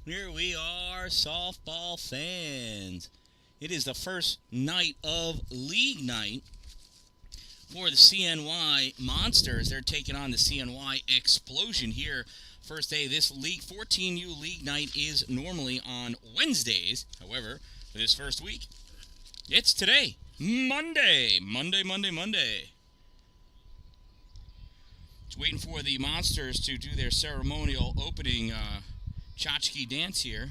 Here we are, softball fans. It is the first night of league night for the CNY Monsters. They're taking on the CNY Xplosion here. First day of this league, 14U league night is normally on Wednesdays. However, for this first week, it's today, Monday. Just waiting for the Monsters to do their ceremonial opening tchotchke dance here.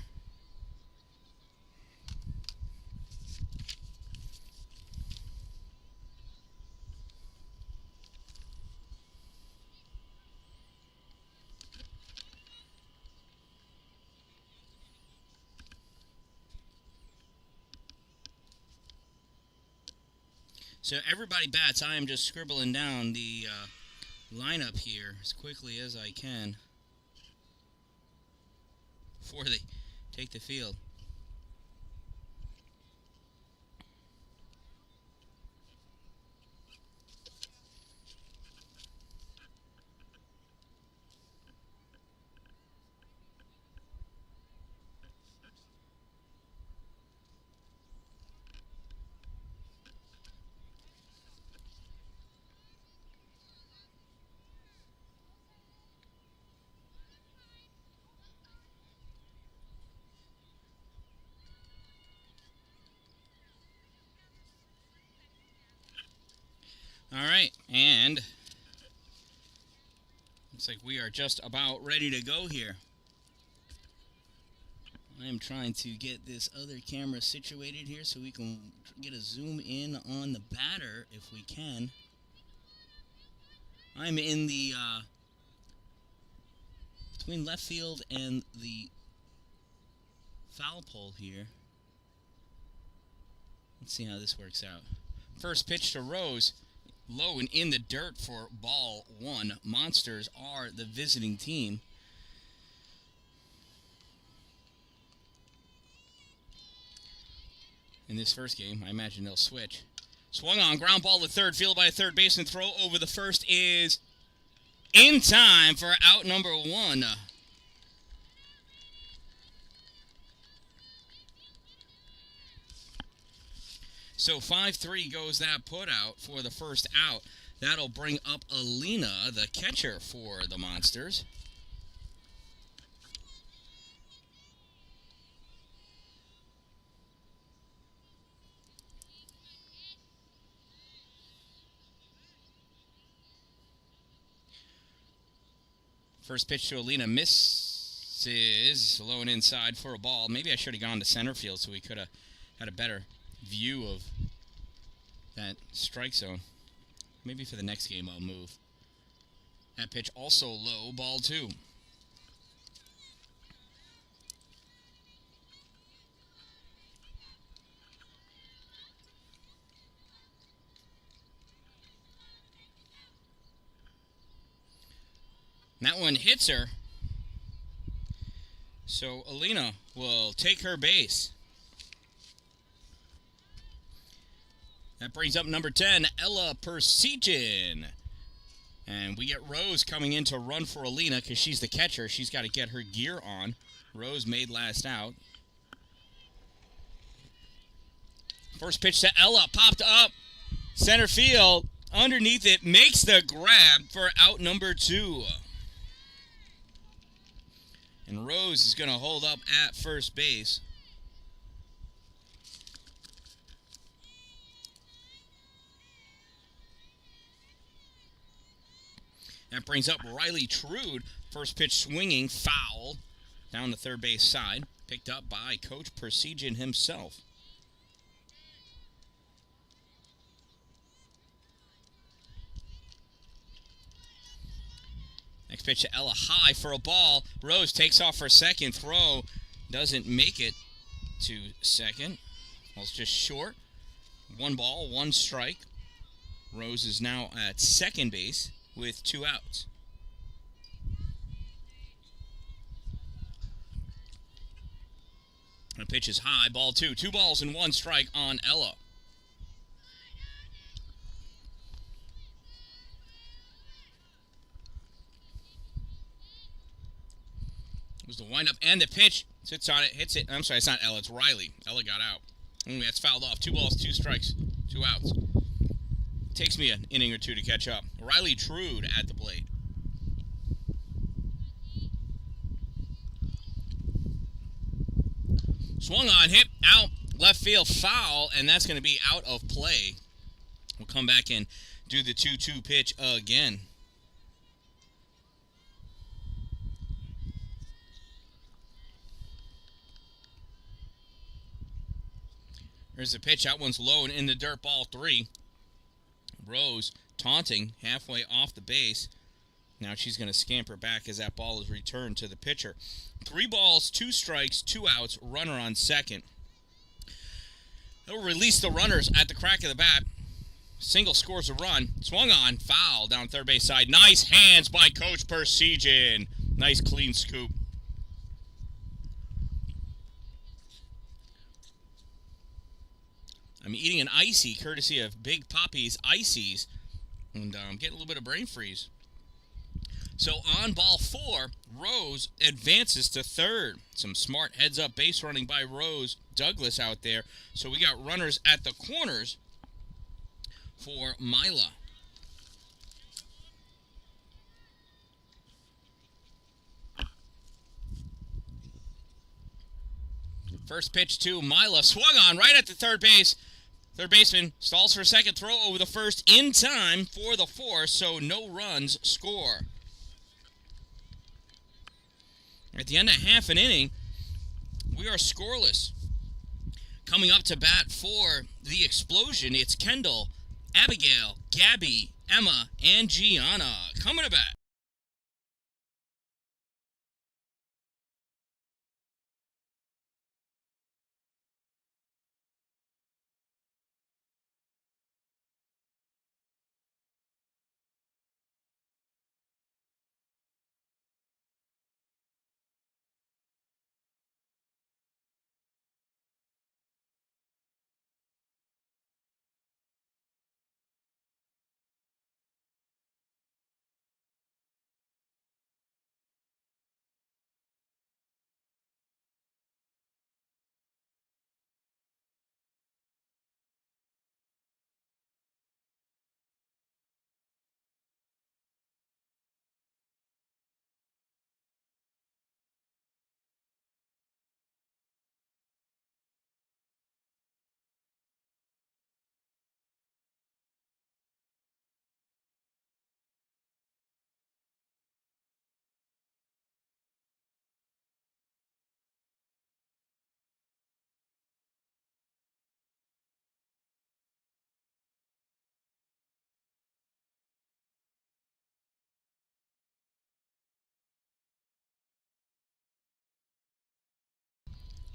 So everybody bats. I am just scribbling down the lineup here as quickly as I can before they take the field. All right, and looks like we are just about ready to go here. I am trying to get this other camera situated here so we can get a zoom in on the batter if we can. I'm in the between left field and the foul pole here. Let's see how this works out. First pitch to Rose. Low and in the dirt for ball one. Monsters are the visiting team. In this first game, I imagine they'll switch. Swung on, ground ball to third, fielded by a third baseman. Throw over the first is in time for out number one. So 5-3 goes that put out for the first out. That'll bring up Alina, the catcher for the Monsters. First pitch to Alina misses, low and inside for a ball. Maybe I should have gone to center field so we could have had a better view of that strike zone. Maybe for the next game I'll move. That pitch also low, ball two. That one hits her. So Alina will take her base. That brings up number 10, Ella Persegin. And we get Rose coming in to run for Alina because she's the catcher. She's got to get her gear on. Rose made last out. First pitch to Ella, popped up. Center field, underneath it, makes the grab for out number two. And Rose is going to hold up at first base. That brings up Riley Trude. First pitch swinging, foul, down the third base side. Picked up by Coach Persegin himself. Next pitch to Ella, high for a ball. Rose takes off for second. Throw doesn't make it to second. Ball's just short. 1 ball, 1 strike. Rose is now at second base with 2 outs. The pitch is high, ball 2. 2 balls and 1 strike on Ella. It was the Wind up and the pitch. Sits on it, hits it. I'm sorry, it's not Ella, it's Riley. Ella got out. That's fouled off. 2 balls, 2 strikes, 2 outs. Takes me an inning or two to catch up. Riley Trude at the plate. Swung on, hit, out, left field, foul, and that's going to be out of play. We'll come back and do the 2-2 pitch again. There's the pitch. That one's low and in the dirt, ball 3. Rose taunting halfway off the base. Now she's going to scamper back as that ball is returned to the pitcher. 3 balls, 2 strikes, 2 outs, runner on second. They'll release the runners at the crack of the bat. Single scores a run. Swung on, foul down third base side. Nice hands by Coach Persegin. Nice clean scoop. I'm eating an icy courtesy of Big Poppy's Ices, and I'm getting a little bit of brain freeze. So on ball 4, Rose advances to third. Some smart heads-up base running by Rose Douglas out there. So we got runners at the corners for Mila. First pitch to Mila, swung on right at the third base. Third baseman stalls for a second, throw over the first in time for the 4, so no runs score. At the end of half an inning, we are scoreless. Coming up to bat for the Xplosion, it's Kendall, Abigail, Gabby, Emma, and Gianna coming to bat.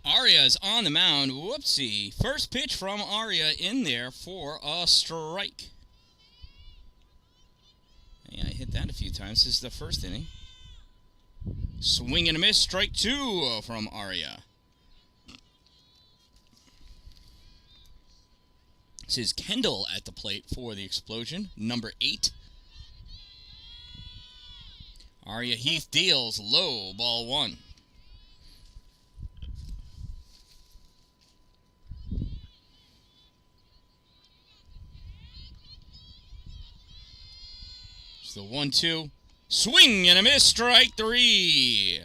Aria is on the mound. Whoopsie. First pitch from Aria in there for a strike. Yeah, I hit that a few times. This is the first inning. Swing and a miss. Strike 2 from Aria. This is Kendall at the plate for the Xplosion. Number 8. Aria Heath deals low. Ball 1. The 1-2. Swing and a miss. Strike 3.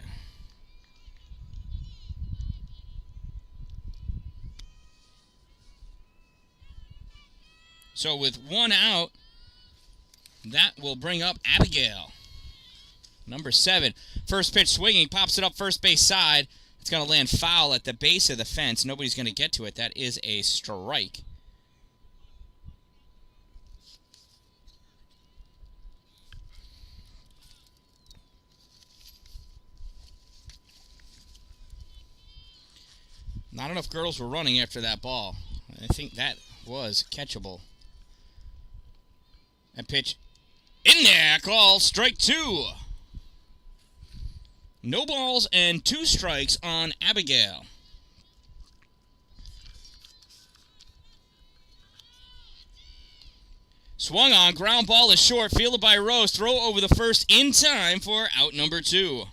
So with 1 out, that will bring up Abigail. Number 7. First pitch swinging. Pops it up first base side. It's going to land foul at the base of the fence. Nobody's going to get to it. That is a strike. Not enough girls were running after that ball. I think that was catchable. And pitch in there. Call strike 2. No balls and 2 strikes on Abigail. Swung on. Ground ball is short. Fielded by Rose. Throw over the first in time for out number 2.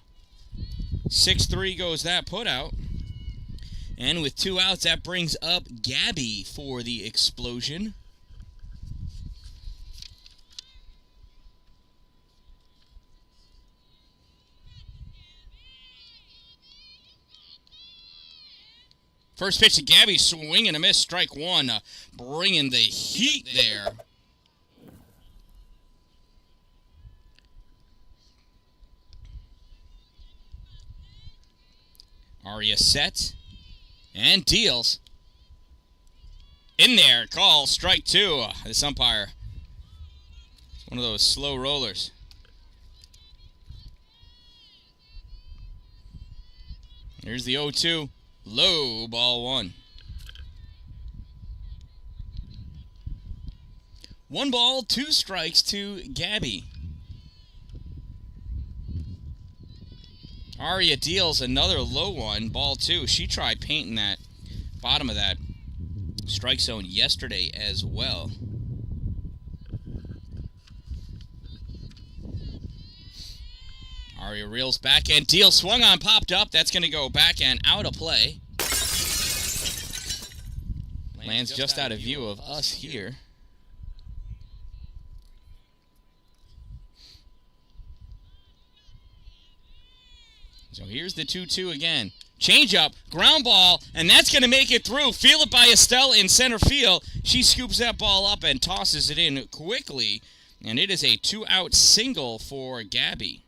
6-3 goes that put out. And with 2 outs, that brings up Gabby for the Xplosion. First pitch to Gabby, swing and a miss, strike 1, bringing the heat there. Arya set and deals. In there, call, strike 2. This umpire, it's one of those slow rollers. Here's the 0-2. Low, ball 1. 1 ball, 2 strikes to Gabby. Arya deals another low one, ball 2. She tried painting that bottom of that strike zone yesterday as well. Arya reels back and deals, swung on, popped up. That's going to go back and out of play. Lands just out of view of us here. So here's the 2-2 again. Change up, ground ball, and that's going to make it through. Feel it by Estelle in center field. She scoops that ball up and tosses it in quickly. And it is a 2-out single for Gabby.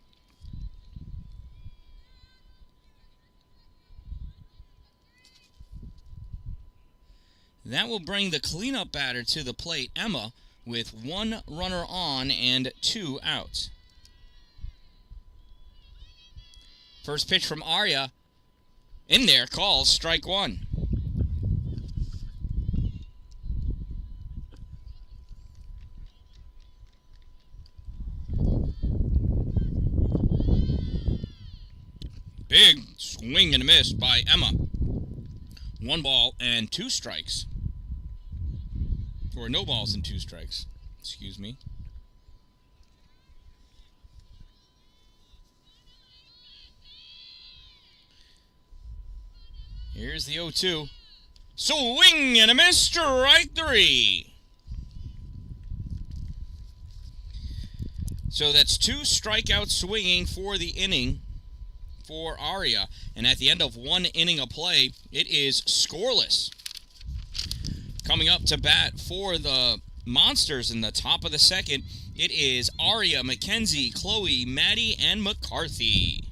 That will bring the cleanup batter to the plate, Emma, with 1 runner on and 2 outs. First pitch from Arya. In there, calls, strike 1. Big swing and a miss by Emma. 1 ball and 2 strikes. Or no balls and 2 strikes. Excuse me. Here's the 0-2. Swing and a miss, strike 3. So that's 2 strikeouts swinging for the inning for Arya. And at the end of 1 inning of play, it is scoreless. Coming up to bat for the Monsters in the top of the second, it is Arya, Mackenzie, Chloe, Maddie, and McCarthy.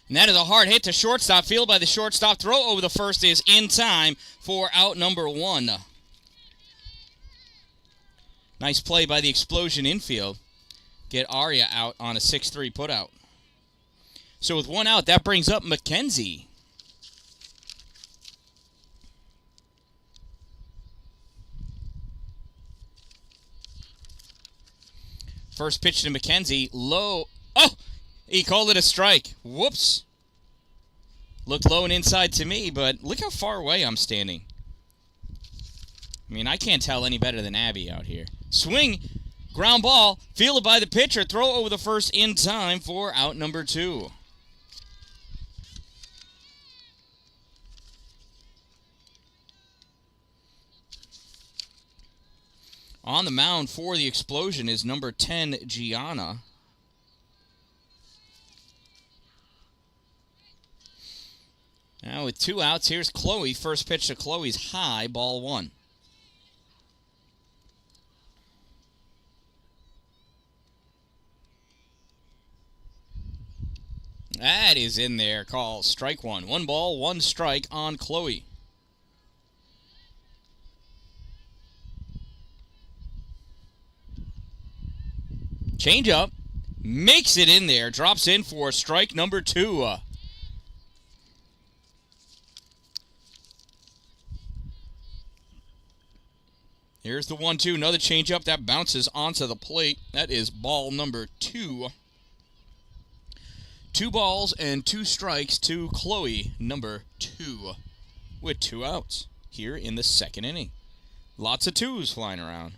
And that is a hard hit to shortstop. Fielded by the shortstop. Throw over the first is in time for out number 1. Nice play by the Xplosion infield. Get Arya out on a 6-3 putout. So with one out, that brings up McKenzie. First pitch to McKenzie, low. Oh, he called it a strike. Whoops. Looked low and inside to me, but look how far away I'm standing. I mean, I can't tell any better than Abby out here. Swing, ground ball, fielded by the pitcher. Throw over the first in time for out number 2. On the mound for the Xplosion is number 10, Gianna. Now with 2 outs, here's Chloe. First pitch to Chloe's high, ball 1. That is in there. Call strike 1. 1 ball, 1 strike on Chloe. Change up. Makes it in there. Drops in for strike number 2. Here's the 1-2. Another changeup that bounces onto the plate. That is ball number 2. 2 balls and 2 strikes to Chloe, number 2, with 2 outs here in the second inning. Lots of 2s flying around.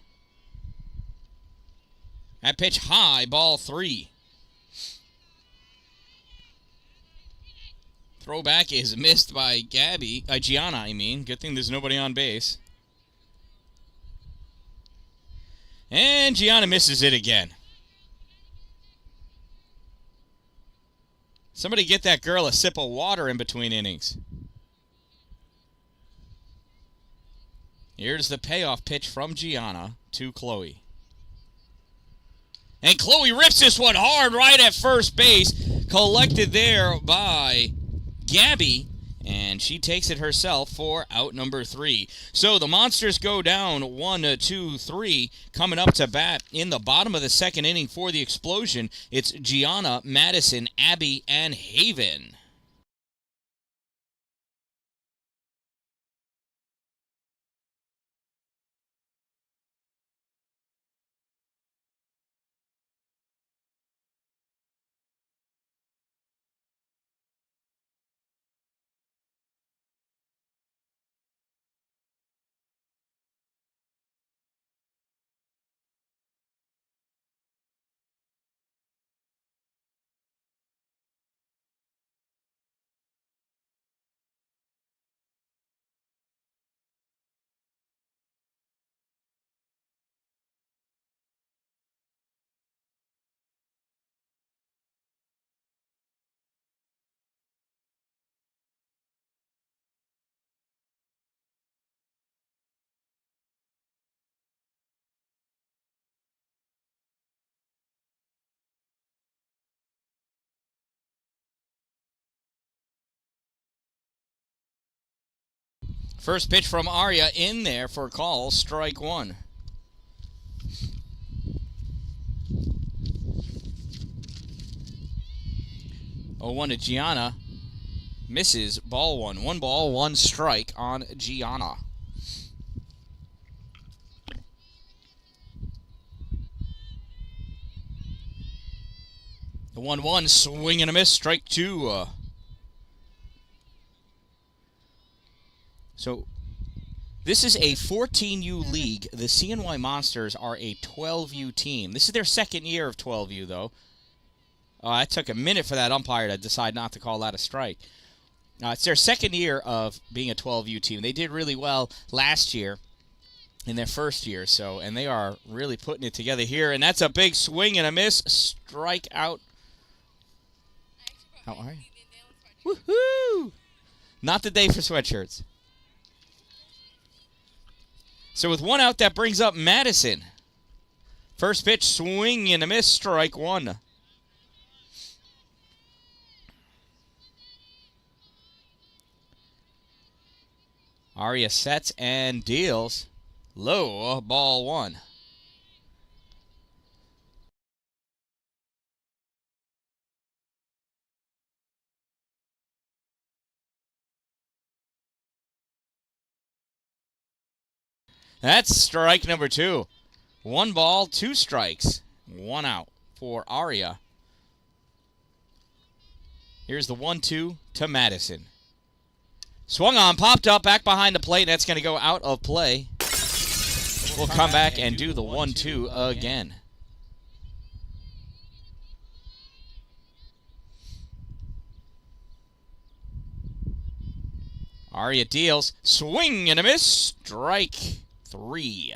That pitch high, ball 3. Throwback is missed by Gianna, I mean. Good thing there's nobody on base. And Gianna misses it again. Somebody get that girl a sip of water in between innings. Here's the payoff pitch from Gianna to Chloe. And Chloe rips this one hard right at first base. Collected there by Gabby. And she takes it herself for out number 3. So the Monsters go down 1, 2, 3. Coming up to bat in the bottom of the second inning for the Xplosion, it's Gianna, Madison, Abby, and Haven. First pitch from Arya in there for a call, strike 1. Oh, 1 to Gianna. Misses, ball 1. 1 ball, 1 strike on Gianna. The 1-1, swing and a miss, strike 2. So, this is a 14U league. The CNY Monsters are a 12U team. This is their second year of 12U, though. It took a minute for that umpire to decide not to call that a strike. It's their second year of being a 12U team. They did really well last year in their first year, and they are really putting it together here. And that's a big swing and a miss. Strike out. How are you? Woohoo! Not the day for sweatshirts. So with 1 out, that brings up Madison. First pitch, swing and a miss, strike 1. Arya sets and deals. Low, ball 1. That's strike number 2. 1 ball, 2 strikes, 1 out for Aria. Here's the 1-2 to Madison. Swung on, popped up, back behind the plate, and that's going to go out of play. We'll come back and do the 1-2 again. Aria deals, swing and a miss, strike 3.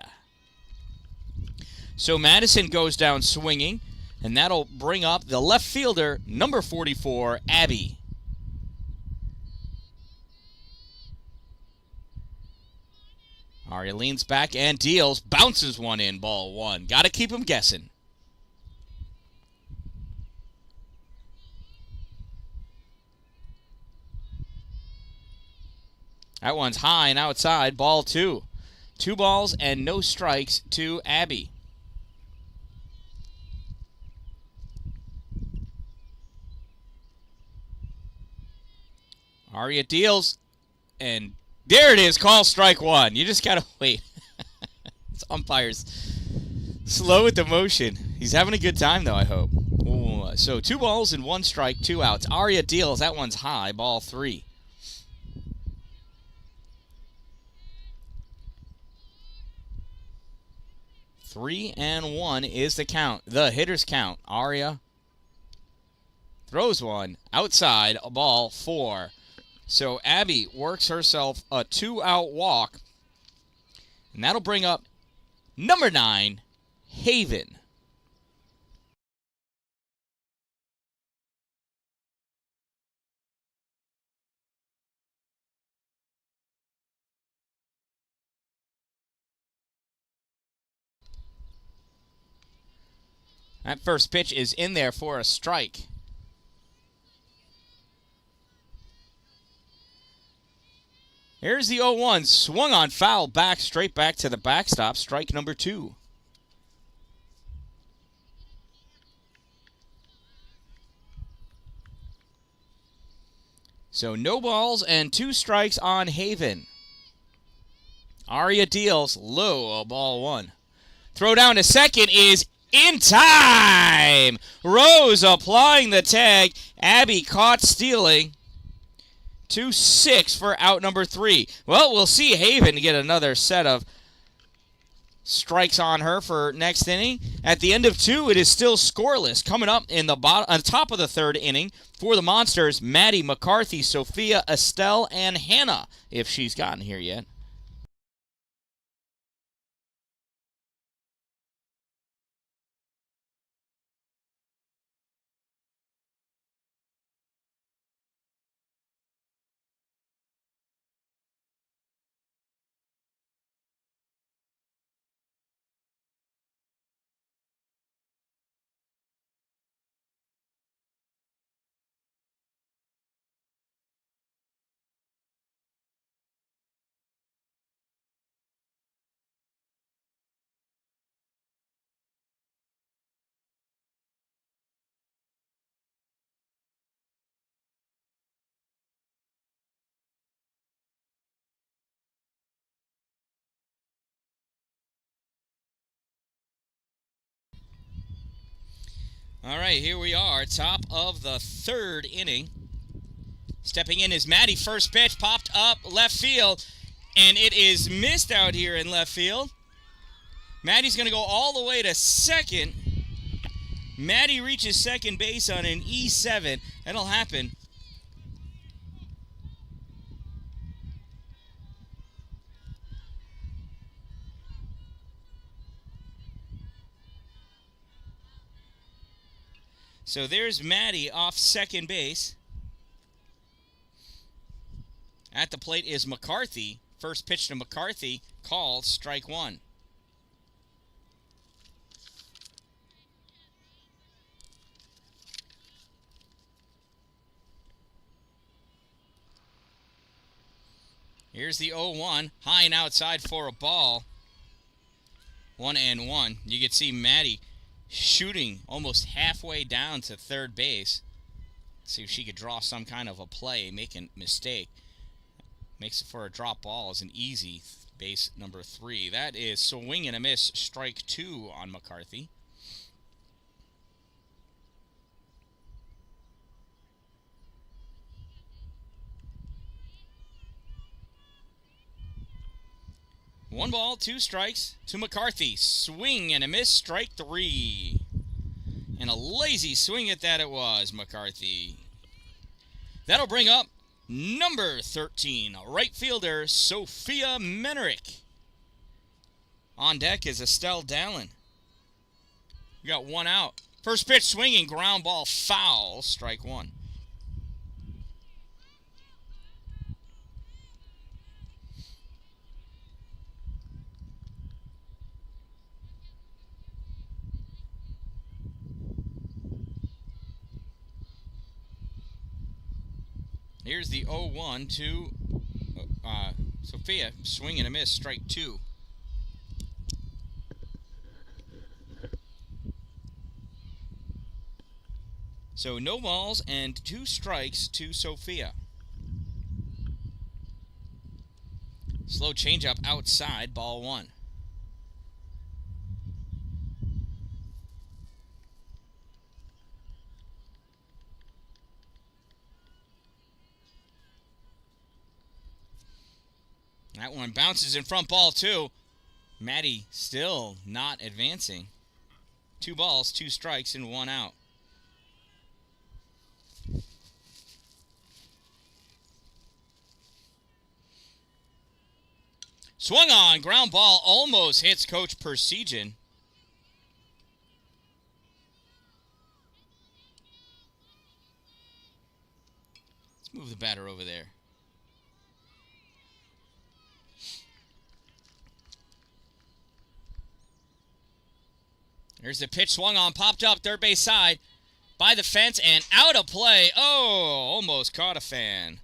So Madison goes down swinging, and that'll bring up the left fielder, number 44, Abby. Aria leans back and deals, bounces one in, ball 1. Got to keep him guessing. That one's high and outside, ball 2. 2 balls and no strikes to Abby. Aria deals, and there it is, call strike 1. You just got to wait. This umpire's slow with the motion. He's having a good time, though, I hope. Ooh, so 2 balls and 1 strike, 2 outs. Aria deals, that one's high, ball 3. Three and 1 is the count. The hitter's count. Aria throws one outside, a ball 4. So Abby works herself a 2-out walk, and that'll bring up number 9, Haven. That first pitch is in there for a strike. Here's the 0-1, swung on, foul, back, straight back to the backstop, strike number 2. So no balls and 2 strikes on Haven. Aria deals, low, ball 1. Throw down to second is in time! Rose applying the tag. Abby caught stealing. 2-6 for out number 3. Well, we'll see Haven get another set of strikes on her for next inning. At the end of 2, it is still scoreless. Coming up in the on top of the 3rd inning for the Monsters, Maddie, McCarthy, Sophia, Estelle, and Hannah, if she's gotten here yet. All right, here we are, top of the 3rd inning. Stepping in is Maddie. First pitch popped up left field, and it is missed out here in left field. Maddie's going to go all the way to second. Maddie reaches second base on an E7. That'll happen. So there's Maddie off second base. At the plate is McCarthy. First pitch to McCarthy, called strike 1. Here's the 0-1, high and outside for a ball. 1-1. You can see Maddie shooting almost halfway down to third base. See if she could draw some kind of a play, make a mistake. Makes it for a drop ball as an easy base number 3. That is swing and a miss, strike 2 on McCarthy. One ball, 2 strikes to McCarthy. Swing and a miss, strike 3. And a lazy swing at that it was, McCarthy. That'll bring up number 13, right fielder Sophia Menerick. On deck is Dan-Dalin. We got 1 out. First pitch swinging, ground ball, foul, strike 1. Here's the 0-1 to Sophia. Swing and a miss, strike 2. So no balls and 2 strikes to Sophia. Slow changeup outside, ball 1. That one bounces in front, ball 2. Maddie still not advancing. 2 balls, 2 strikes, and 1 out. Swung on, ground ball, almost hits Coach Persegin. Let's move the batter over there. There's the pitch, swung on, popped up, third base side, by the fence, and out of play. Oh, almost caught a fan.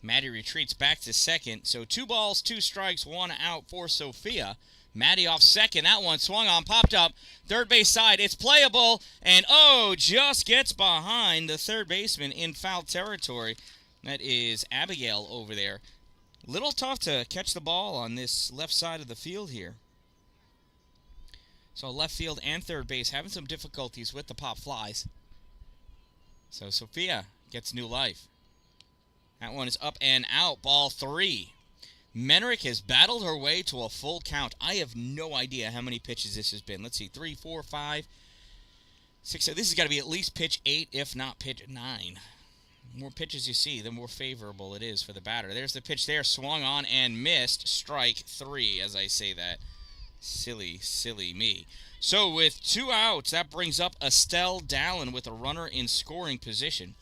Maddie retreats back to second, so 2 balls, 2 strikes, 1 out for Sophia. Maddie off second, that one swung on, popped up, third base side, it's playable, and just gets behind the third baseman in foul territory. That is Abigail over there. Little tough to catch the ball on this left side of the field here. So left field and third base having some difficulties with the pop flies. So Sophia gets new life. That one is up and out, ball 3. Menerick has battled her way to a full count. I have no idea how many pitches this has been. Let's see, 3, 4, 5, 6, 7. This has got to be at least pitch 8, if not pitch 9. The more pitches you see, the more favorable it is for the batter. There's the pitch there, swung on and missed. Strike 3, as I say that. Silly, silly me. So with 2 outs, that brings up Dan-Dalin with a runner in scoring position.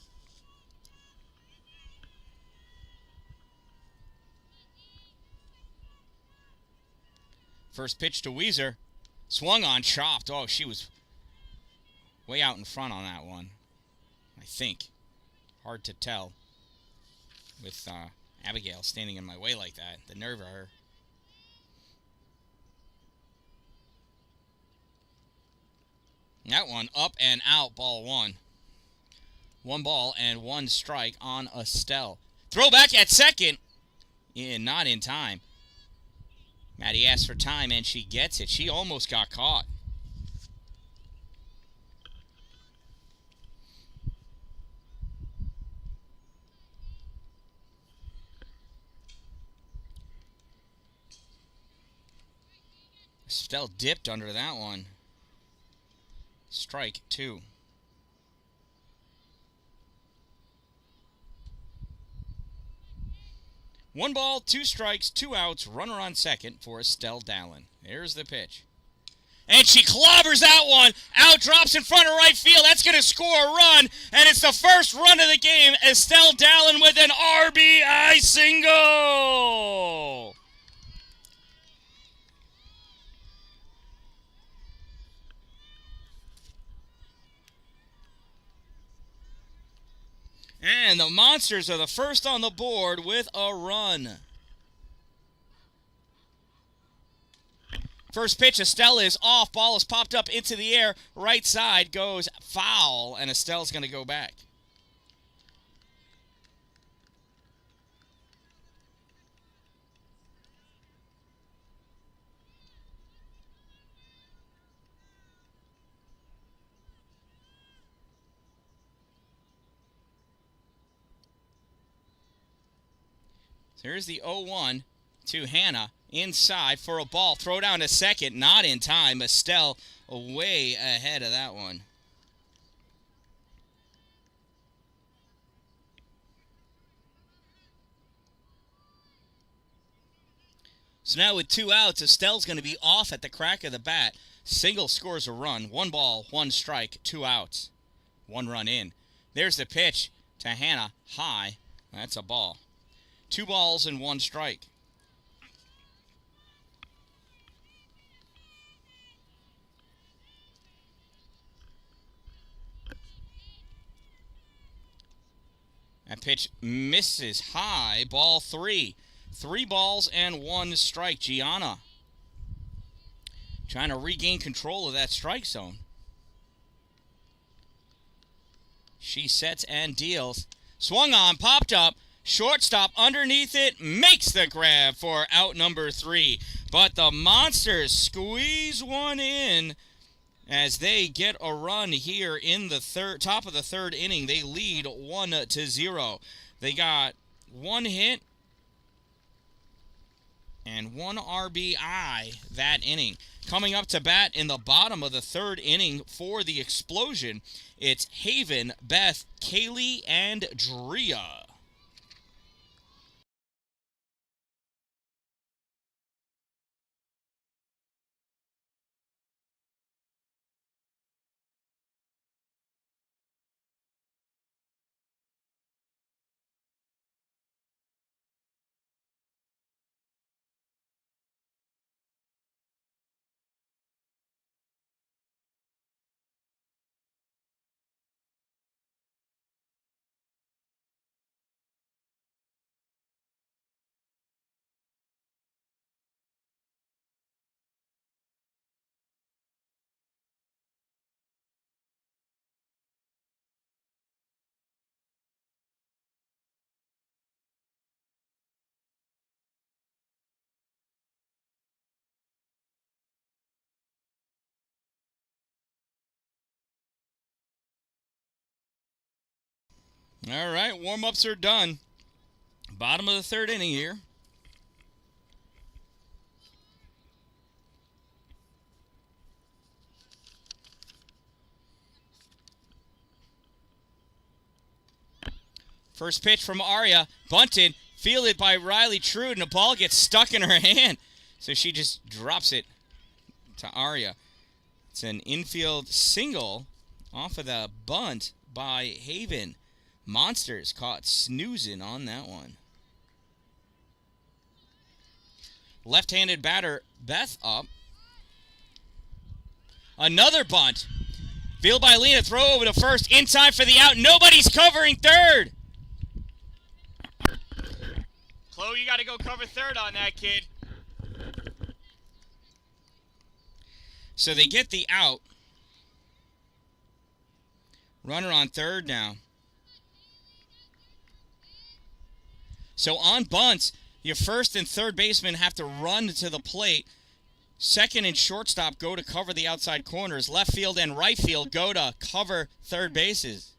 First pitch to Weezer. Swung on, chopped. Oh, she was way out in front on that one, I think. Hard to tell with Abigail standing in my way like that. The nerve of her. That one up and out, ball 1. 1 ball and 1 strike on Estelle. Throw back at second. Not in time. Maddie asks for time, and she gets it. She almost got caught. Estelle dipped under that one. Strike 2. One ball, 2 strikes, 2 outs, runner on second for Dan-Dalin. There's the pitch. And she clobbers that one. Out, drops in front of right field. That's going to score a run. And it's the first run of the game. Dan-Dalin with an RBI single. And the Monsters are the first on the board with a run. First pitch, Estelle is off. Ball is popped up into the air. Right side goes foul, and Estelle's going to go back. So here's the 0-1 to Hannah. Inside for a ball. Throw down to second. Not in time. Estelle way ahead of that one. So now with 2 outs, Estelle's going to be off at the crack of the bat. Single scores a run. 1 ball, 1 strike, 2 outs. 1 run in. There's the pitch to Hannah. High. That's a ball. 2 balls and 1 strike. That pitch misses high. Ball 3. 3 balls and 1 strike. Gianna trying to regain control of that strike zone. She sets and deals. Swung on, popped up. Shortstop underneath it. Makes the grab for out number 3. But the Monsters squeeze one in as they get a run here in the top of the 3rd inning. They lead 1-0. They got 1 hit and 1 RBI that inning. Coming up to bat in the bottom of the 3rd inning for the Xplosion, it's Haven, Beth, Kaylee, and Drea. All right, warm-ups are done. Bottom of the 3rd inning here. First pitch from Aria. Bunted, fielded by Riley Trude, and the ball gets stuck in her hand. So she just drops it to Aria. It's an infield single off of the bunt by Haven. Monsters caught snoozing on that one. Left-handed batter, Beth up. Another bunt. Field by Lena, throw over to first, in time for the out. Nobody's covering third. Chloe, you got to go cover third on that, kid. So they get the out. Runner on third now. So on bunts, your first and third baseman have to run to the plate. Second and shortstop go to cover the outside corners. Left field and right field go to cover third bases.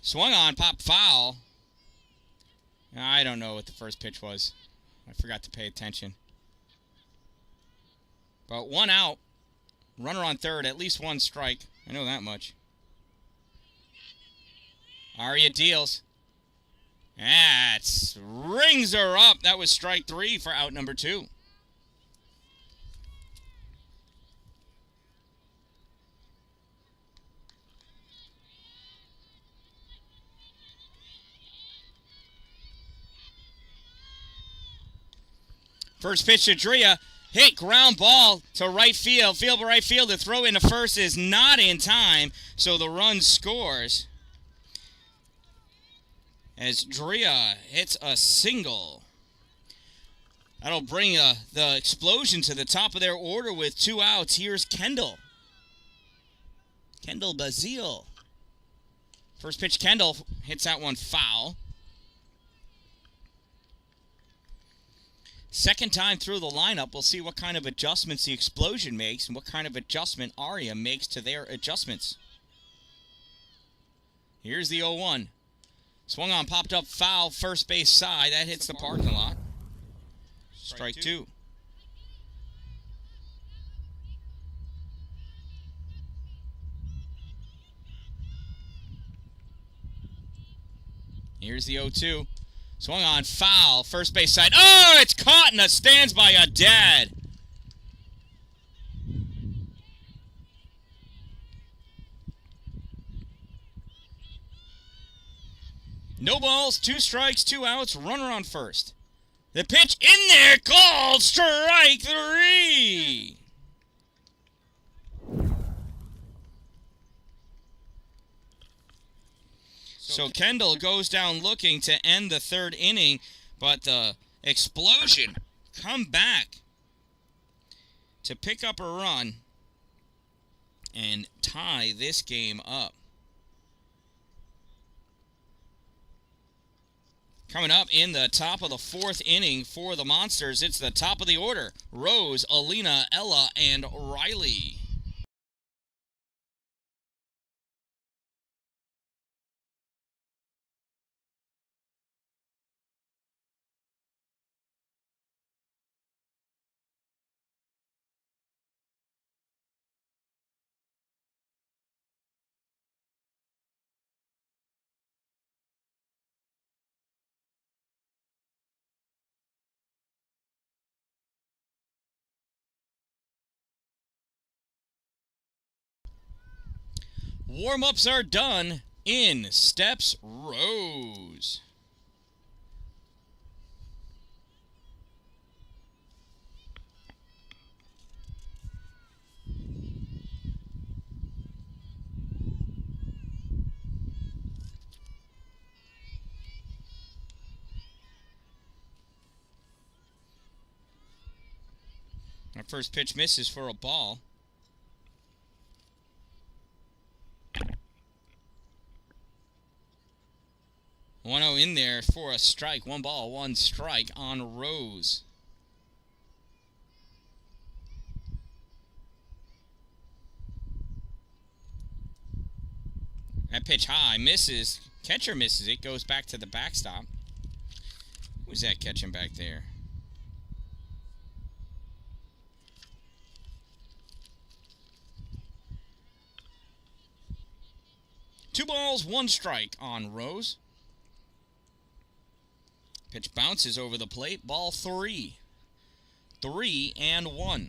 Swung on, pop foul. I don't know what the first pitch was. I forgot to pay attention. But 1 out. Runner on third, at least 1 strike. I know that much. Aria deals. That rings her up. That was strike 3 for out number 2. First pitch to Drea. Hit, ground ball to right field. Field by right field. The throw into first is not in time, so the run scores. as Drea hits a single. That'll bring the Xplosion to the top of their order with 2 outs. Here's Kendall. Kendall Bazile. First pitch, Kendall hits that one foul. Second time through the lineup, we'll see what kind of adjustments the Xplosion makes and what kind of adjustment Arya makes to their adjustments. Here's the 0-1. Swung on, popped up foul, first base side. That hits the parking lot. Strike 2. Here's the 0-2. Swung on, foul, first base side. Oh, it's caught in the stands by a dad. No balls, 2 strikes, 2 outs, runner on first. The pitch in there, called strike 3. So Kendall goes down looking to end the 3rd inning, but the Xplosion come back to pick up a run and tie this game up. Coming up in the top of the 4th inning for the Monsters, it's the top of the order. Rose, Alina, Ella, and Riley. Warm-ups are done. In steps Rose. Our first pitch misses for a ball. One 0 in there for a strike. 1 ball, 1 strike on Rose. That pitch high, misses. Catcher misses it, goes back to the backstop. Who's that catching back there? Two balls, 1 strike on Rose. Pitch bounces over the plate. Ball 3. 3-1.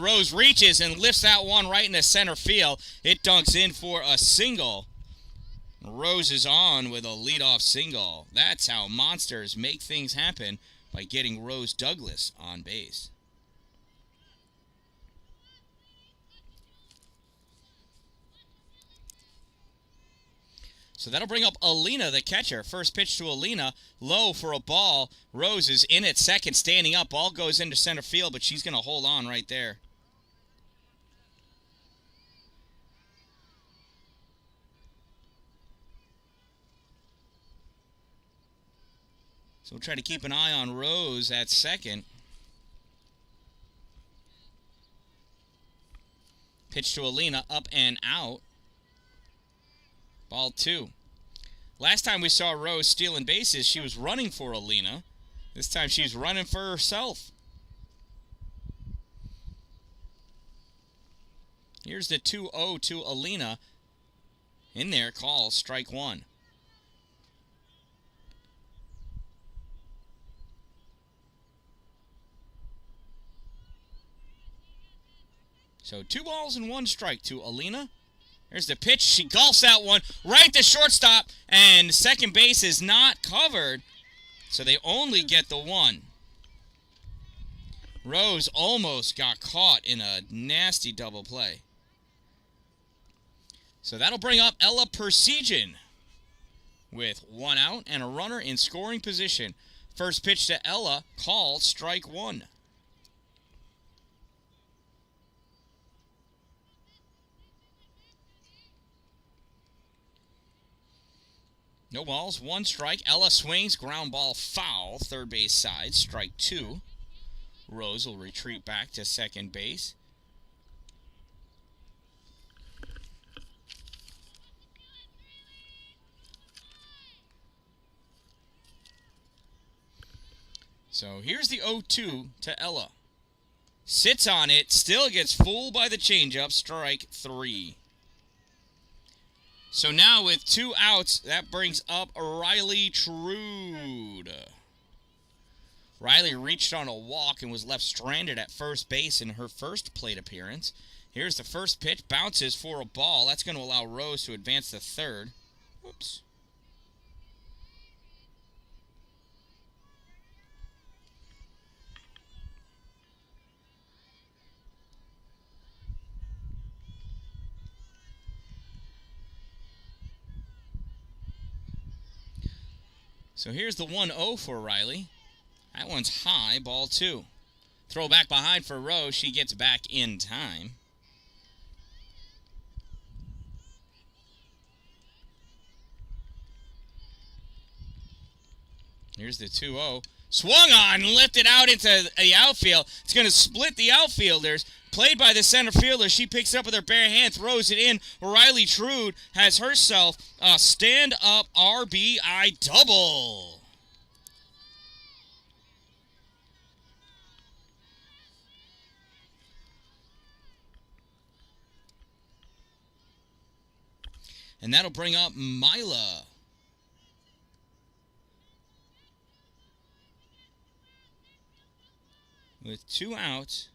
Rose reaches and lifts that one right into center field. It dunks in for a single. Rose is on with a leadoff single. That's how Monsters make things happen, by getting Rose Douglas on base. So that'll bring up Alina, the catcher. First pitch to Alina, low for a ball. Rose is in at second, standing up. Ball goes into center field, but she's going to hold on right there. So we'll try to keep an eye on Rose at second. Pitch to Alina, up and out. Ball 2. Last time we saw Rose stealing bases, she was running for Alina. This time she's running for herself. Here's the 2-0 to Alina. In there, call, strike 1. So 2 balls and 1 strike to Alina. There's the pitch. She golfs that one right to shortstop, and second base is not covered, so they only get the one. Rose almost got caught in a nasty double play. So that'll bring up Ella Persegin with 1 out and a runner in scoring position. First pitch to Ella, called strike 1. No balls, 1 strike. Ella swings, ground ball foul, third base side, strike 2. Rose will retreat back to second base. So here's the 0-2 to Ella. Sits on it, still gets fooled by the changeup, strike 3. So now with 2 outs, that brings up Riley Trude. Riley reached on a walk and was left stranded at first base in her first plate appearance. Here's the first pitch, bounces for a ball. That's going to allow Rose to advance to third. Whoops. So here's the 1-0 for Riley. That one's high, ball 2. Throw back behind for Rose. She gets back in time. Here's the 2-0. Swung on, lifted out into the outfield. It's going to split the outfielders. Played by the center fielder. She picks it up with her bare hand, throws it in. Riley Trude has herself a stand-up RBI double. And that'll bring up Mila. With 2 outs.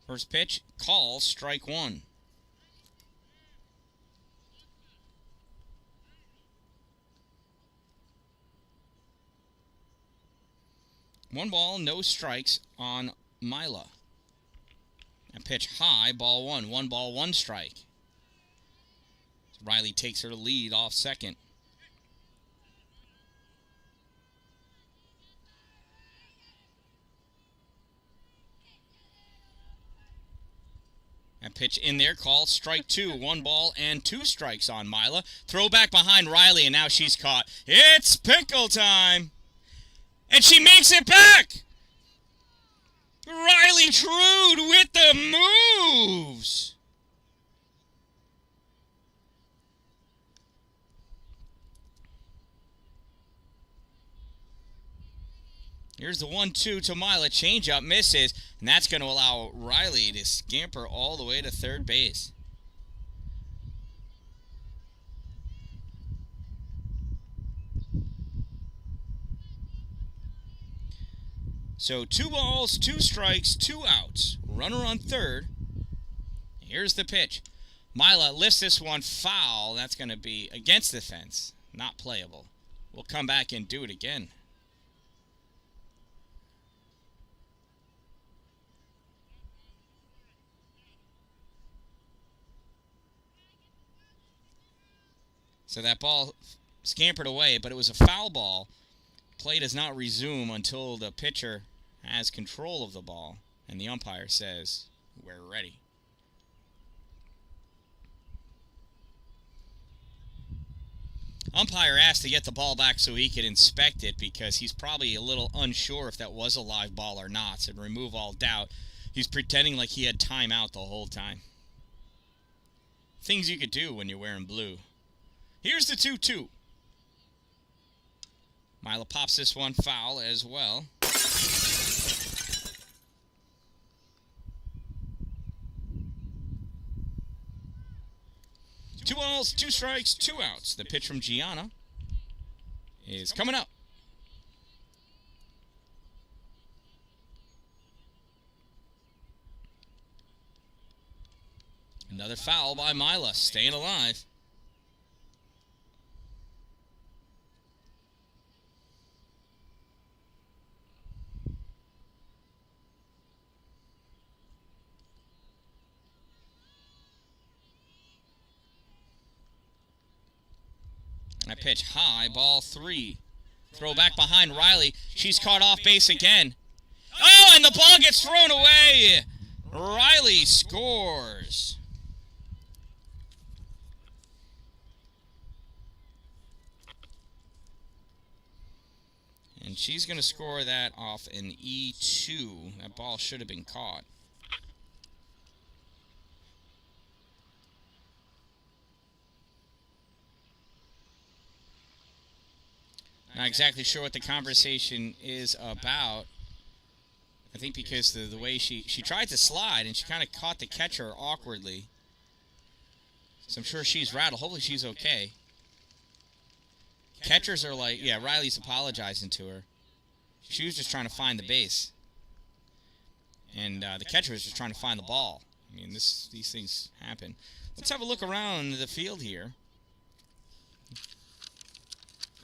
First pitch, call, strike 1. One ball, no strikes on Mila. And pitch high, ball 1. 1 ball, 1 strike. Riley takes her lead off second. And pitch in there, called strike 2. 1 ball and 2 strikes on Mila. Throw back behind Riley, and now she's caught. It's pickle time. And she makes it back. Riley Trude with the moves. Here's the 1-2 to Mila. Changeup misses, and that's going to allow Riley to scamper all the way to third base. So 2 balls, 2 strikes, 2 outs. Runner on third. Here's the pitch. Mila lifts this one foul. That's going to be against the fence. Not playable. We'll come back and do it again. So that ball scampered away, but it was a foul ball. Play does not resume until the pitcher has control of the ball, and the umpire says, "We're ready." Umpire asked to get the ball back so he could inspect it because he's probably a little unsure if that was a live ball or not. So to remove all doubt, he's pretending like he had timeout the whole time. Things you could do when you're wearing blue. Here's the 2-2. Mila pops this one foul as well. Two balls, 2 strikes, 2 outs. The pitch from Gianna is coming up. Another foul by Mila, staying alive. That pitch high, ball 3. Throw back behind Riley. She's caught off base again. Oh, and the ball gets thrown away. Riley scores. And she's going to score that off an E2. That ball should have been caught. Not exactly sure what the conversation is about. I think because the way she tried to slide and she kind of caught the catcher awkwardly. So I'm sure she's rattled. Hopefully she's okay. Catchers are like, yeah, Riley's apologizing to her. She was just trying to find the base. And the catcher was just trying to find the ball. I mean, these things happen. Let's have a look around the field here.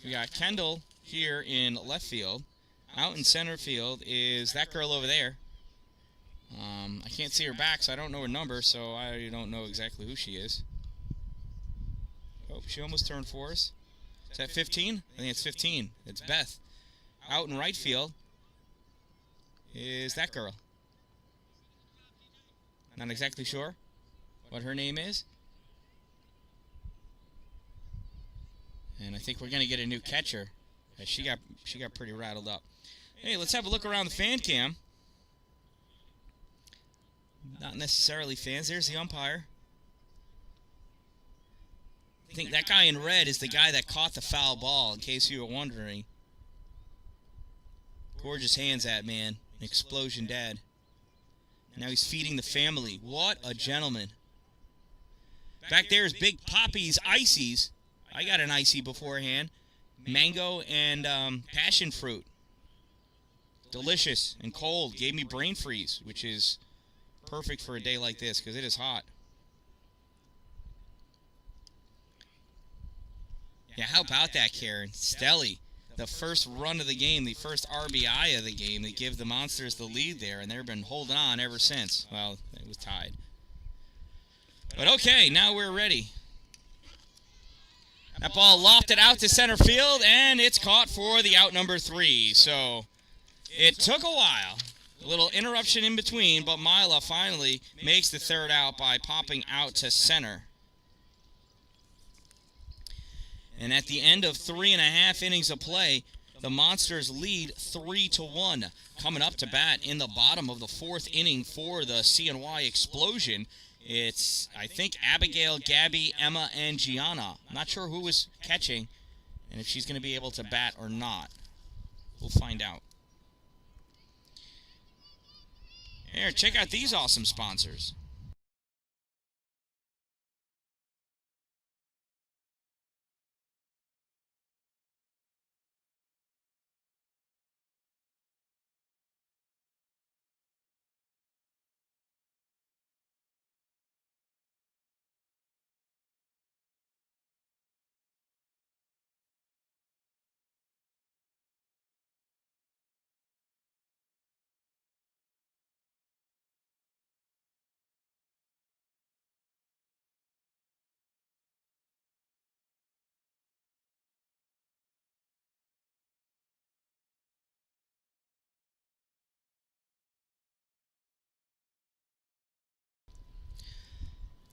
We got Kendall here in left field. Out in center field is that girl over there. I can't see her back, so I don't know her number, so I don't know exactly who she is. Oh, she almost turned for us. Is that 15? I think it's 15. It's Beth. Out in right field is that girl. Not exactly sure what her name is. And I think we're going to get a new catcher. She got pretty rattled up. Hey, let's have a look around the fan cam. Not necessarily fans. There's the umpire. I think that guy in red is the guy that caught the foul ball, in case you were wondering. Gorgeous hands, that man. An Xplosion dad. Now he's feeding the family. What a gentleman. Back there is Big Poppy's Icies. I got an icy beforehand. Mango and passion fruit. Delicious and cold. Gave me brain freeze, which is perfect for a day like this because it is hot. Yeah, how about that, Karen? Stelly, the first run of the game, the first RBI of the game. They give the Monsters the lead there, and they've been holding on ever since. Well, it was tied. But okay, now we're ready. That ball lofted out to center field, and it's caught for the out number 3. So it took a while. A little interruption in between, but Mila finally makes the third out by popping out to center. And at the end of 3.5 innings of play, the Monsters lead 3-1. Coming up to bat in the bottom of the 4th inning for the CNY Xplosion, it's, I think, Abigail, Gabby, Emma, and Gianna. I'm not sure who was catching and if she's going to be able to bat or not. We'll find out. Here, check out these awesome sponsors.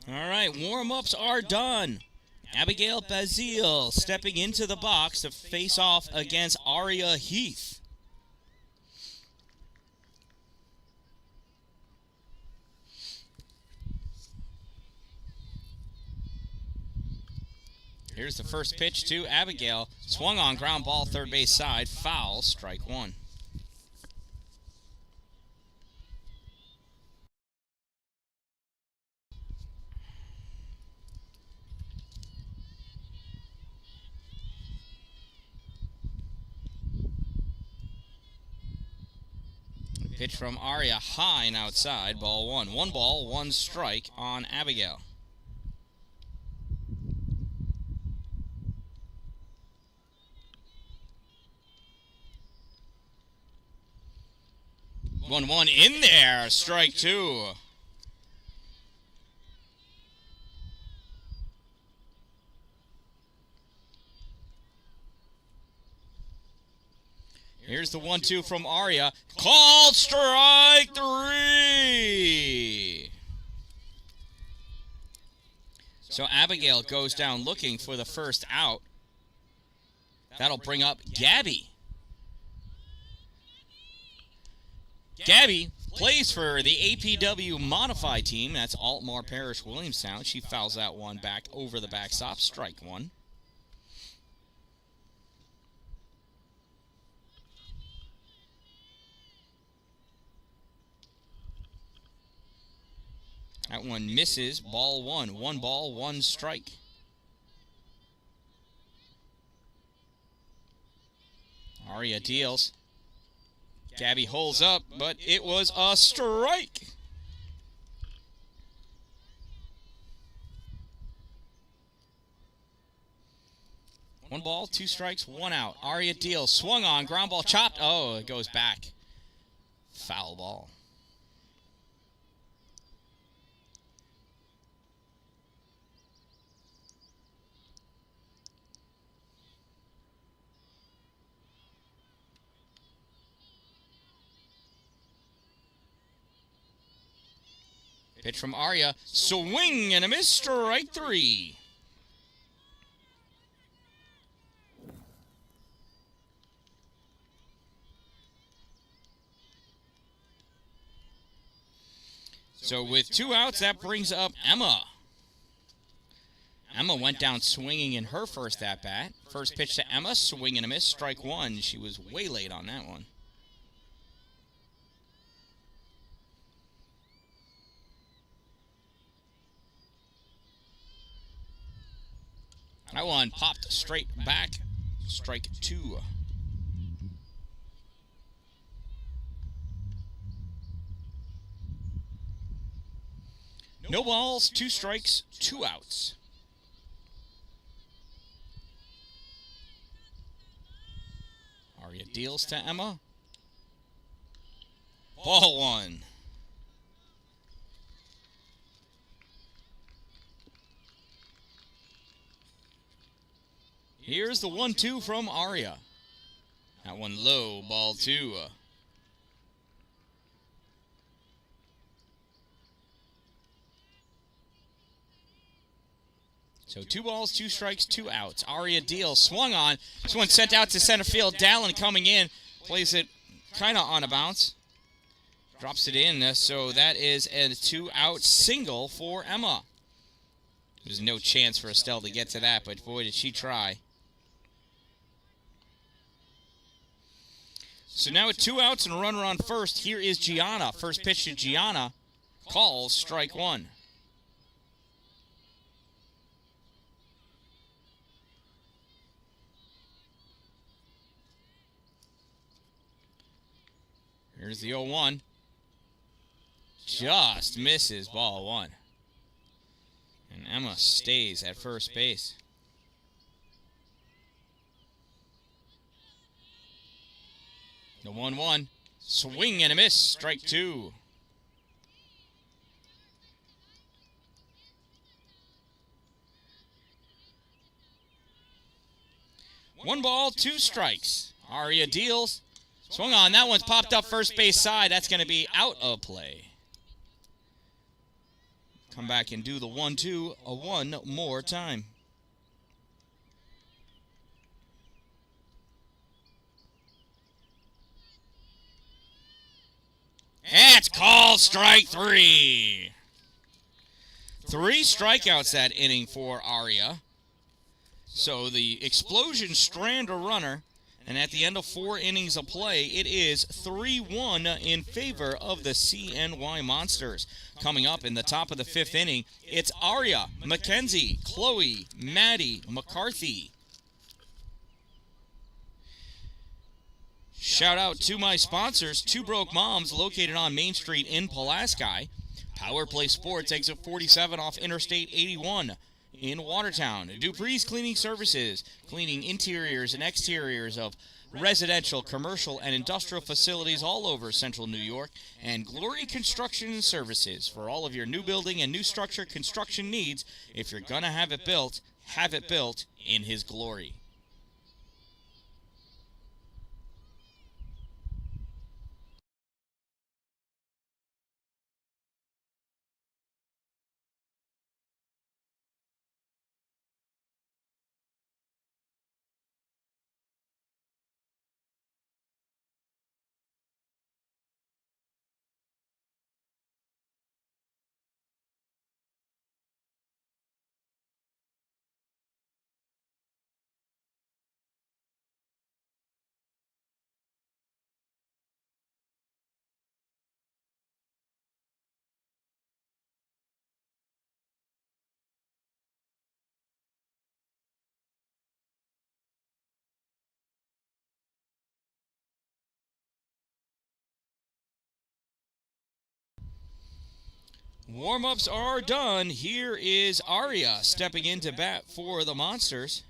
All right, warm-ups are done. Abigail Bazile stepping into the box to face off against Aria Heath. Here's the first pitch to Abigail. Swung on, ground ball, third base side. Foul, strike 1. Pitch from Aria high and outside, ball 1. 1 ball, 1 strike on Abigail. 1-1 in there. Strike 2. Here's the 1-2 from Arya. Called strike 3. So Abigail goes down looking for the first out. That'll bring up Gabby. Gabby plays for the APW Modified team. That's Altmar Parish Williamstown. She fouls that one back over the backstop. Strike 1. That one misses. Ball 1. 1 ball, 1 strike. Arya deals. Gabby holds up, but it was a strike. One ball, 2 strikes, 1 out. Arya deals. Swung on. Ground ball chopped. Oh, it goes back. Foul ball. Pitch from Arya. Swing and a miss. Strike 3. So with 2 outs, that brings up Emma. Emma went down swinging in her first at-bat. First pitch to Emma. Swing and a miss. Strike 1. She was way late on that one. That one popped straight back. Strike 2. No balls, 2 strikes, 2 outs. Arya deals to Emma. Ball 1. Here's the 1-2 from Arya. That one low, ball 2. So 2 balls, 2 strikes, 2 outs. Arya deals, swung on. This one sent out to center field. Dalin coming in, plays it kind of on a bounce. Drops it in, so that is a 2-out single for Emma. There's no chance for Estelle to get to that, but boy, did she try. So now with 2 outs and a runner on first, here is Gianna. First pitch to Gianna. Calls strike 1. Here's the 0-1. Just misses, ball 1. And Emma stays at first base. The 1-1. Swing and a miss. Strike 2. One ball, 2 strikes. Arya deals. Swung on. That one's popped up first base side. That's going to be out of play. Come back and do the 1-2 one more time. That's called strike 3. 3 strikeouts that inning for Arya. So the Xplosion strand a runner, and at the end of 4 innings of play, it is 3-1 in favor of the CNY Monsters. Coming up in the top of the 5th inning, it's Arya, Mackenzie, Chloe, Maddie, McCarthy. Shout out to my sponsors, Two Broke Moms, located on Main Street in Pulaski. Power Play Sports, exit 47 off Interstate 81 in Watertown. Dupree's Cleaning Services, cleaning interiors and exteriors of residential, commercial, and industrial facilities all over Central New York. And Glory Construction Services for all of your new building and new structure construction needs. If you're going to have it built in his glory. Warm-ups are done. Here is Arya stepping in to bat for the Monsters.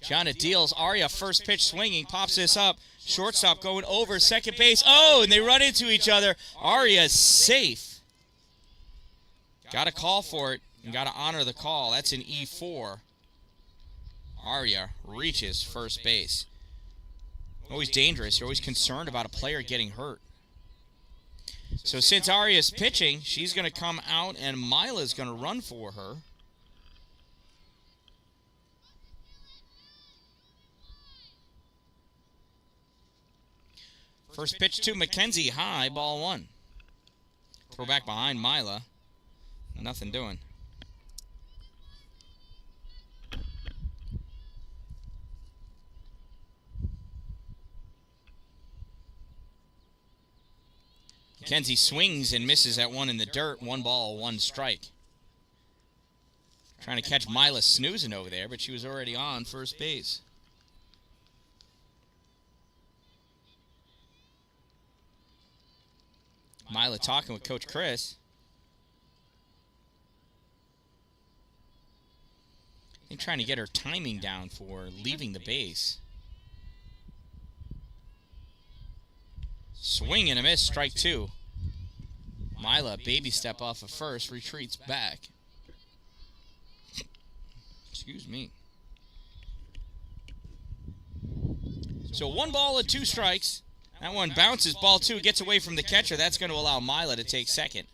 Gianna deals. Arya first pitch swinging, pops this up. Shortstop going over second base. Oh, and they run into each other. Arya's safe. Got to call for it and got to honor the call. That's an E4. Arya reaches first base. Always dangerous. You're always concerned about a player getting hurt. So since Arya's pitching, she's going to come out and Mila's going to run for her. First pitch to Mackenzie, high, ball one. Throw back behind Mila. Nothing doing. Mackenzie swings and misses at one in the dirt. 1 ball, 1 strike. Trying to catch Mila snoozing over there, but she was already on first base. Mila talking with Coach Chris. I think trying to get her timing down for leaving the base. Swing and a miss, strike 2. Mila, baby step off of first, retreats back. Excuse me. So 1 ball and 2 strikes. That one bounces, ball 2, gets away from the catcher. That's going to allow Mila to take second.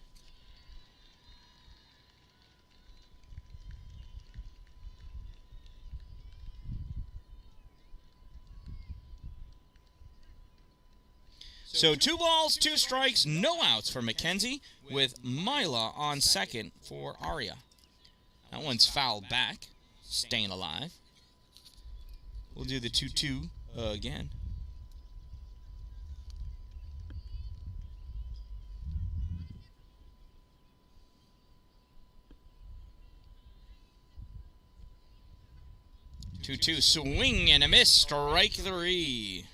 So 2 balls, 2 strikes, no outs for Mackenzie, with Mila on second for Arya. That one's fouled back, staying alive. We'll do the 2-2 again. Two, swing and a miss, strike 3.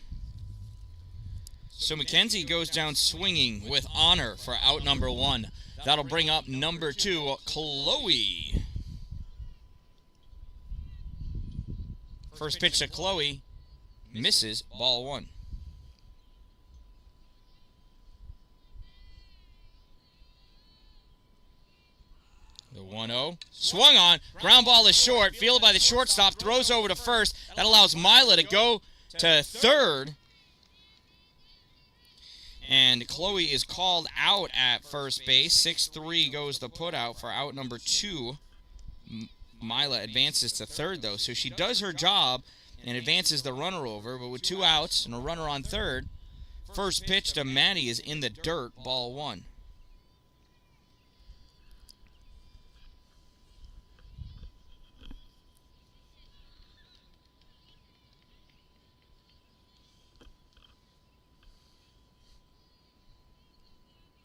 So Mackenzie goes down swinging with honor for out number 1. That'll bring up number 2, Chloe. First pitch to Chloe, misses, ball 1. The 1-0, swung on, ground ball is short, fielded by the shortstop, throws over to first. That allows Mila to go to third. And Chloe is called out at first base. 6-3 goes the putout for out number 2. Mila advances to third, though, so she does her job and advances the runner over. But with 2 outs and a runner on third, first pitch to Maddie is in the dirt, ball 1.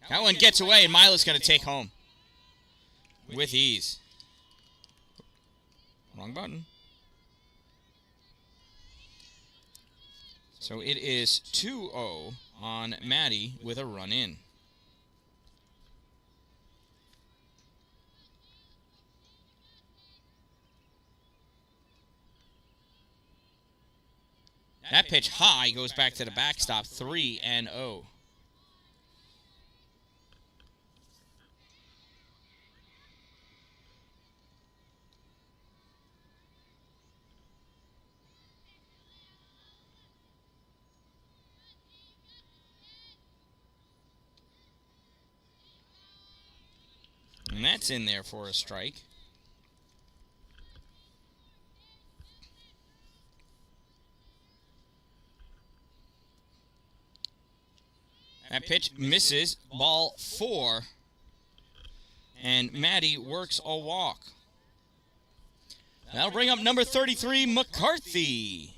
That one gets away, and Mila's going to take home with ease. Wrong button. So it is 2-0 on Maddie with a run in. That pitch high goes back to the backstop, 3-0. And that's in there for a strike. That pitch misses, ball 4. And Maddie works a walk. That'll bring up number 33, McCarthy.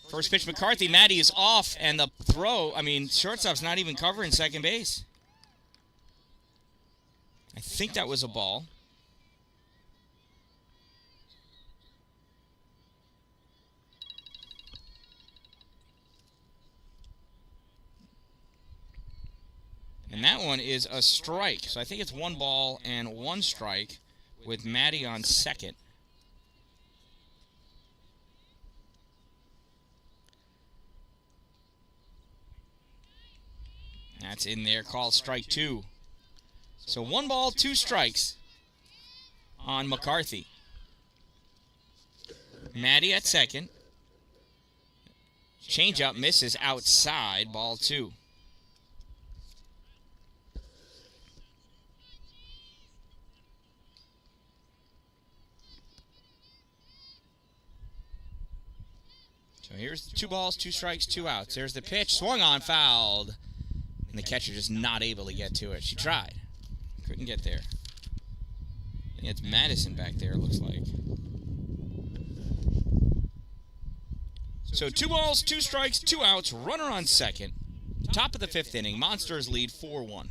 First pitch, McCarthy. Maddie is off, and the throw, shortstop's not even covering second base. I think that was a ball. And that one is a strike. So I think it's 1 ball and 1 strike with Maddie on second. That's in there, called strike 2. So 1 ball, 2 strikes on McCarthy. Maddie at second. Changeup misses outside, ball 2. So here's 2 balls, 2 strikes, 2 outs. There's the pitch, swung on, fouled. And the catcher just not able to get to it. She tried. Couldn't get there. I think it's Madison back there, it looks like. So 2 balls, 2 strikes, 2 outs, runner on second. Top of the 5th inning. Monsters lead 4-1.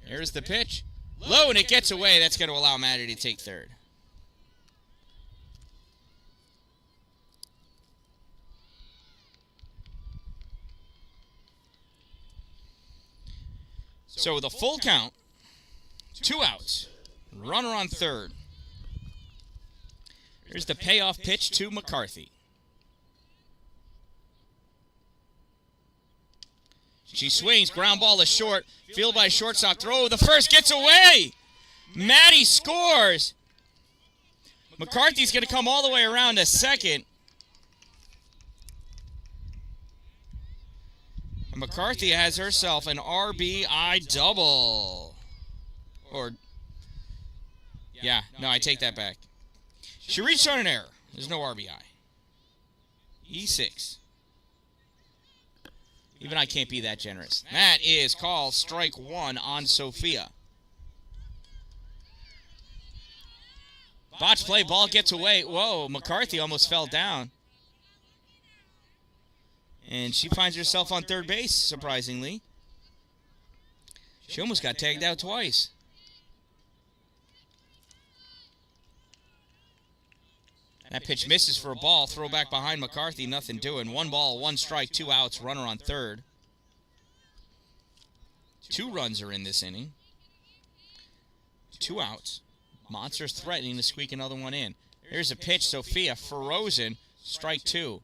Here's the pitch. Low, and it gets away. That's going to allow Maddie to take third. So with a full count, 2 outs, runner on third. Here's the payoff pitch to McCarthy. She swings, ground ball is short, fielded by shortstop, throw, the first gets away! Maddie scores! McCarthy's going to come all the way around to second. McCarthy has herself an RBI double. I take that back. She reached on an error. There's no RBI. E6. Even I can't be that generous. That is called strike 1 on Sophia. Botch play, ball gets away. Whoa, McCarthy almost fell down. And she finds herself on third base, surprisingly. She almost got tagged out twice. That pitch misses for a ball. Throw back behind McCarthy, nothing doing. 1 ball, 1 strike, 2 outs, runner on third. 2 runs are in this inning. 2 outs. Monsters threatening to squeak another one in. Here's a pitch, Sophia, frozen, strike 2.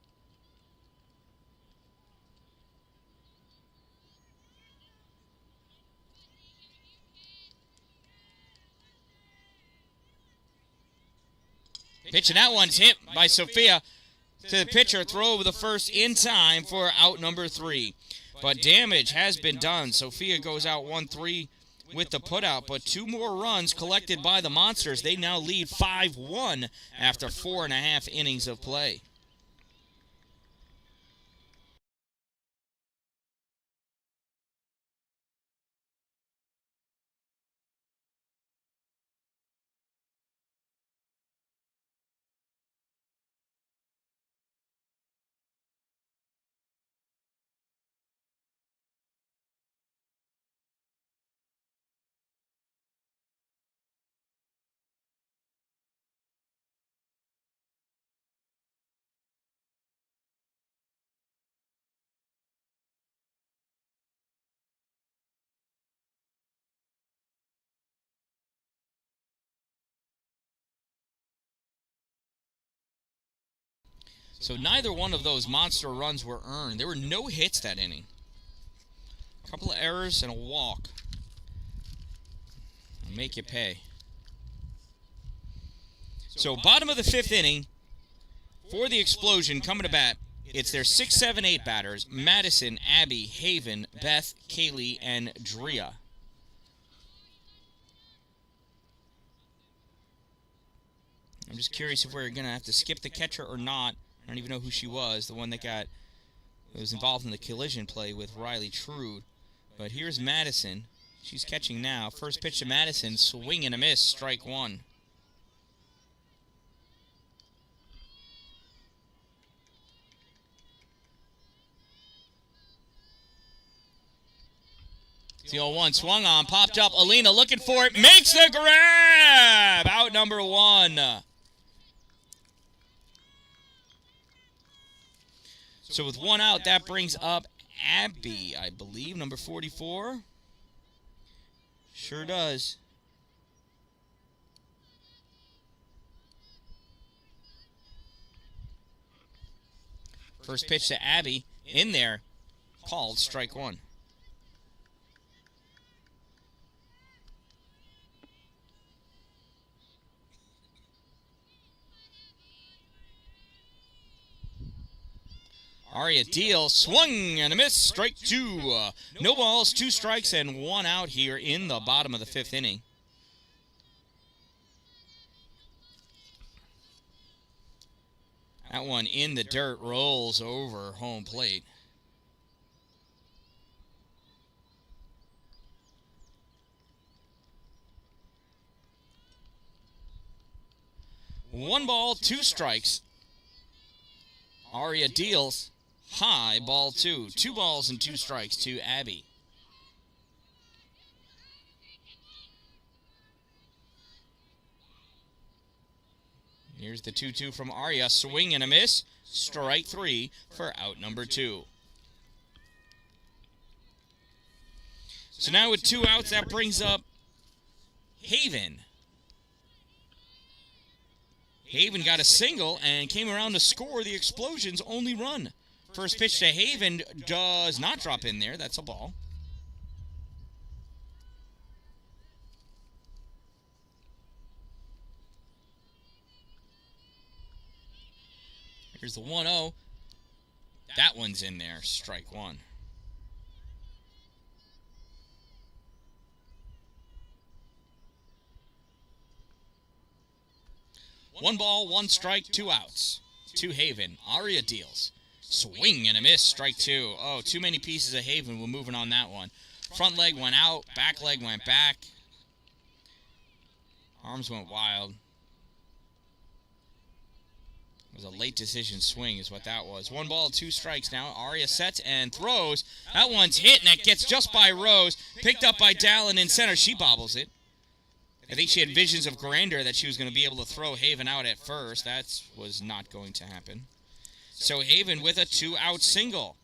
Pitch, and that one's hit by Sophia to the pitcher. Throw over the first in time for out number 3. But damage has been done. Sophia goes out 1-3 with the putout, but 2 more runs collected by the Monsters. They now lead 5-1 after 4.5 innings of play. So neither one of those monster runs were earned. There were no hits that inning. A couple of errors and a walk. I'll make you pay. So bottom of the 5th inning for the Xplosion coming to bat. It's their 6, 7, 8 batters. Madison, Abby, Haven, Beth, Kaylee, and Drea. I'm just curious if we're going to have to skip the catcher or not. I don't even know who she was, the one that was involved in the collision play with Riley Trude. But here's Madison. She's catching now. First pitch to Madison, swing and a miss, strike one. The 0-1 swung on, popped up. Alina looking for it, makes the grab! Out number 1. So with 1 out, that brings up Abby, I believe, number 44. Sure does. First pitch to Abby, in there, called strike 1. Aria deal, swung and a miss, strike 2. No balls, 2 strikes, and 1 out here in the bottom of the 5th inning. That one in the dirt, rolls over home plate. One ball, 2 strikes. Aria deals. High, ball 2. 2 balls and 2 strikes to Abby. Here's the 2-2 from Aria. Swing and a miss. Strike 3 for out number 2. So now with 2 outs, that brings up Haven. Haven got a single and came around to score the Xplosion's only run. First pitch to Haven does not drop in there. That's a ball. Here's the 1-0. That one's in there. Strike 1. One ball, 1 strike, 2 outs. To Haven. Aria deals. Swing and a miss. Strike 2. Oh, too many pieces of Haven. We're moving on that one. Front leg went out. Back leg went back. Arms went wild. It was a late decision swing is what that was. 1 ball, 2 strikes now. Aria sets and throws. That one's hit, and that gets just by Rose. Picked up by Dan-Dalin in center. She bobbles it. I think she had visions of grandeur that she was going to be able to throw Haven out at first. That was not going to happen. So Haven with a 2-out single.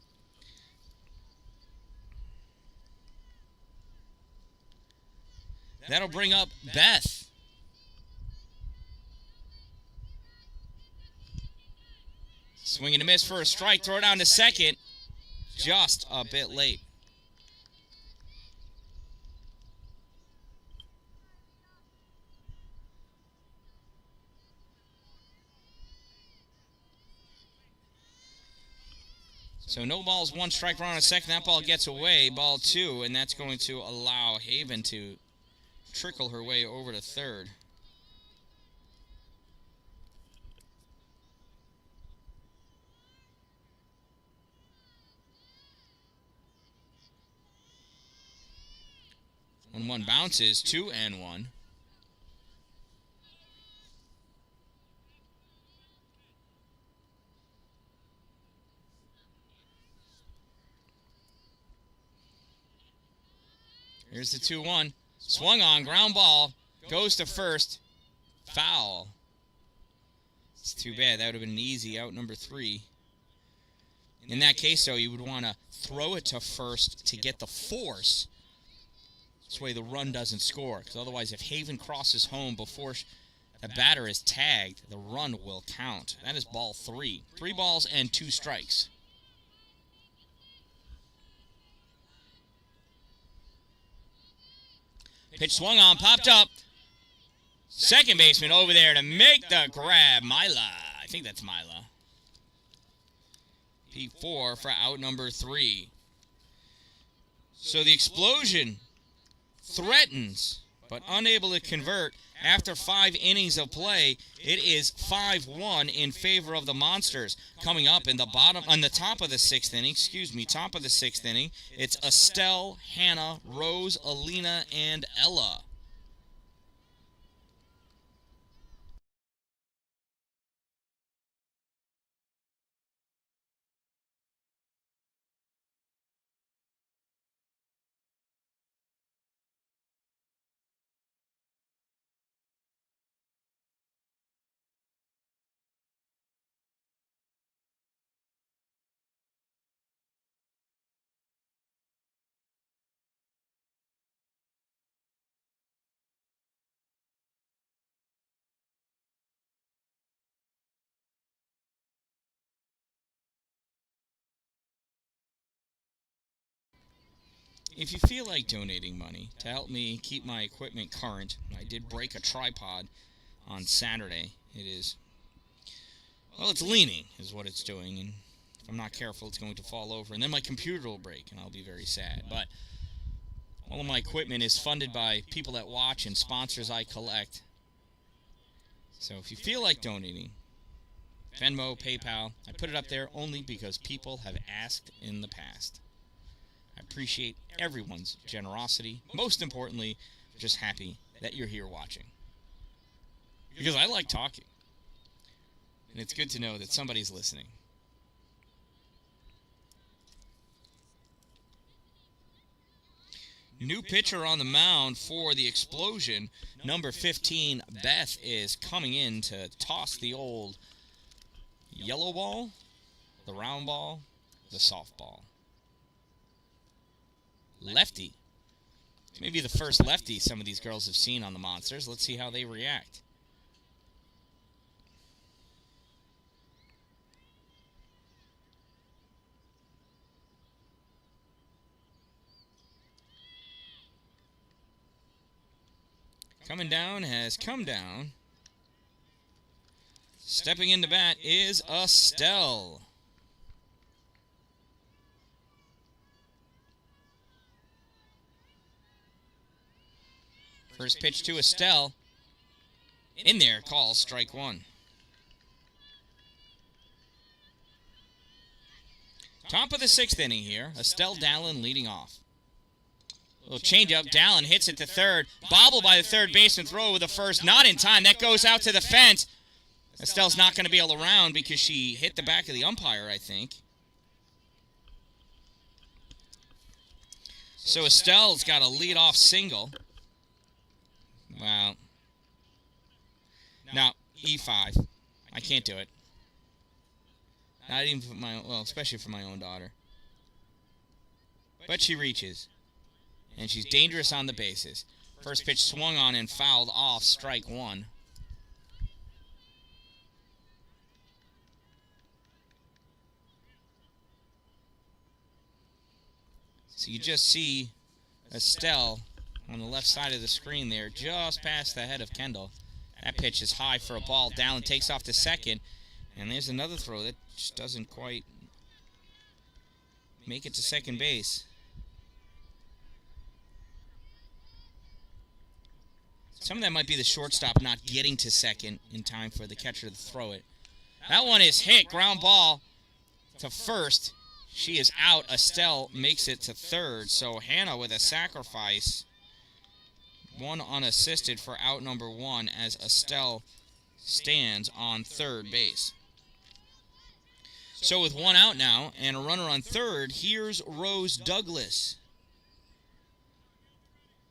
That'll bring up Beth. Swing and a miss for a strike. Throw it down to second. Just a bit late. So no balls, 1 strike, run on a second. That ball gets away, ball 2, and that's going to allow Haven to trickle her way over to third. When 1 bounces, 2-1. Here's the 2-1. Swung on, ground ball. Goes to first. Foul. It's too bad. That would have been an easy out number 3. In that case, though, you would want to throw it to first to get the force. This way the run doesn't score. Because otherwise, if Haven crosses home before The batter is tagged. The run will count. That is ball 3. 3 balls and 2 strikes. Pitch swung on, popped up. Second baseman over there to make the grab. Mila. I think that's Mila. P4 for out number 3. So the Xplosion threatens, but unable to convert. After 5 innings of play, it is 5-1 in favor of the Monsters. Coming up in the bottom, on the top of the 6th inning, top of the 6th inning, it's Estelle, Hannah, Rose, Alina, and Ella. If you feel like donating money to help me keep my equipment current, I did break a tripod on Saturday. It is, well, it's leaning is what it's doing, and if I'm not careful, it's going to fall over, and then my computer will break, and I'll be very sad. But all of my equipment is funded by people that watch and sponsors I collect. So if you feel like donating, Venmo, PayPal, I put it up there only because people have asked in the past. I appreciate everyone's generosity. Most importantly, just happy that you're here watching. Because I like talking. And it's good to know that somebody's listening. New pitcher on the mound for the Xplosion. Number 15, Beth, is coming in to toss the old yellow ball, the round ball, the softball. Lefty. Maybe the first lefty some of these girls have seen on the Monsters. Let's see how they react. Coming down has come down. Stepping into bat is Estelle. First pitch to Estelle. In there, call strike 1. Top of the 6th inning here. Estelle Dalin leading off. Little changeup. Dalin hits it to third. Bobbled by the third baseman. Throw with the first. Not in time. That goes out to the fence. Estelle's not going to be able to round because she hit the back of the umpire, I think. So Estelle's got a leadoff single. Wow. Now, E5. I can't do it. Not even for my own, well, especially for my own daughter. But she reaches. And she's dangerous on the bases. First pitch swung on and fouled off, strike 1. So you just see Estelle on the left side of the screen there, just past the head of Kendall. That pitch is high for a ball. Dalin takes off to second. And there's another throw that just doesn't quite make it to second base. Some of that might be the shortstop not getting to second in time for the catcher to throw it. That one is hit. Ground ball to first. She is out. Estelle makes it to third. So Hannah with a sacrifice. One unassisted for out number 1 as Estelle stands on third base. So with 1 out now and a runner on third, here's Rose Douglas.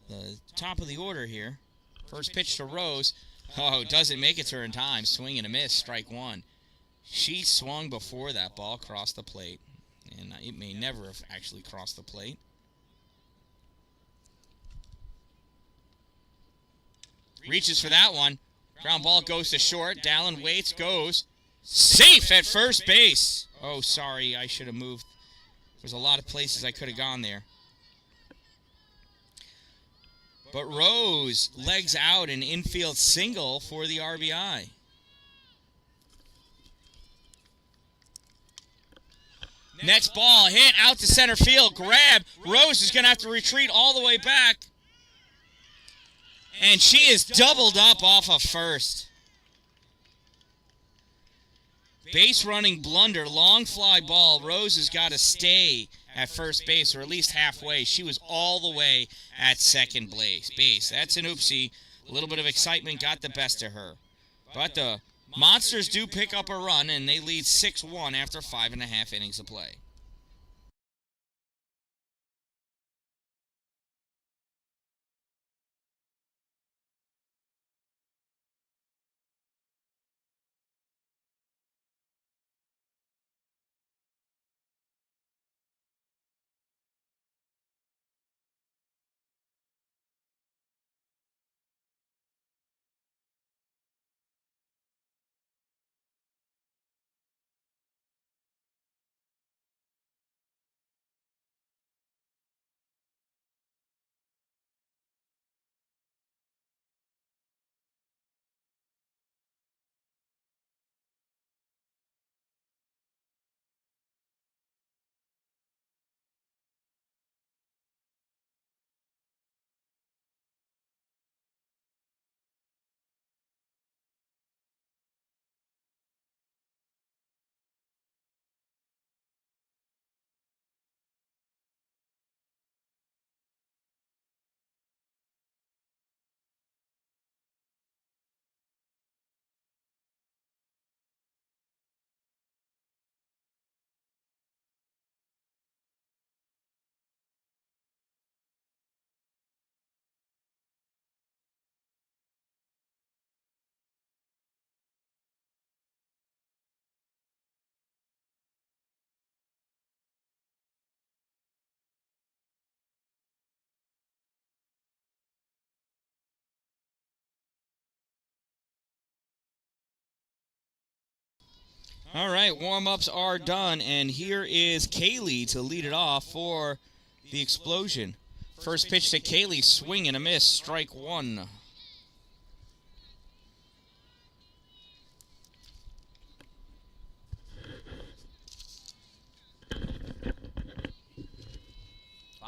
The top of the order here. First pitch to Rose. Oh, doesn't make it to her in time. Swing and a miss, strike 1. She swung before that ball crossed the plate. And it may never have actually crossed the plate. Reaches for that one. Ground ball goes to short. Dalin waits, goes. Safe at first base. Oh, sorry, I should have moved. There's a lot of places I could have gone there. But Rose legs out an infield single for the RBI. Next ball hit out to center field. Grab. Rose is going to have to retreat all the way back. And she is doubled up off of first. Base running blunder. Long fly ball. Rose has got to stay at first base, or at least halfway. She was all the way at second base. That's an oopsie. A little bit of excitement got the best of her. But the Monsters do pick up a run, and they lead 6-1 after 5.5 innings of play. All right, warm-ups are done, and here is Kaylee to lead it off for the Xplosion. First pitch to Kaylee, swing and a miss, strike one.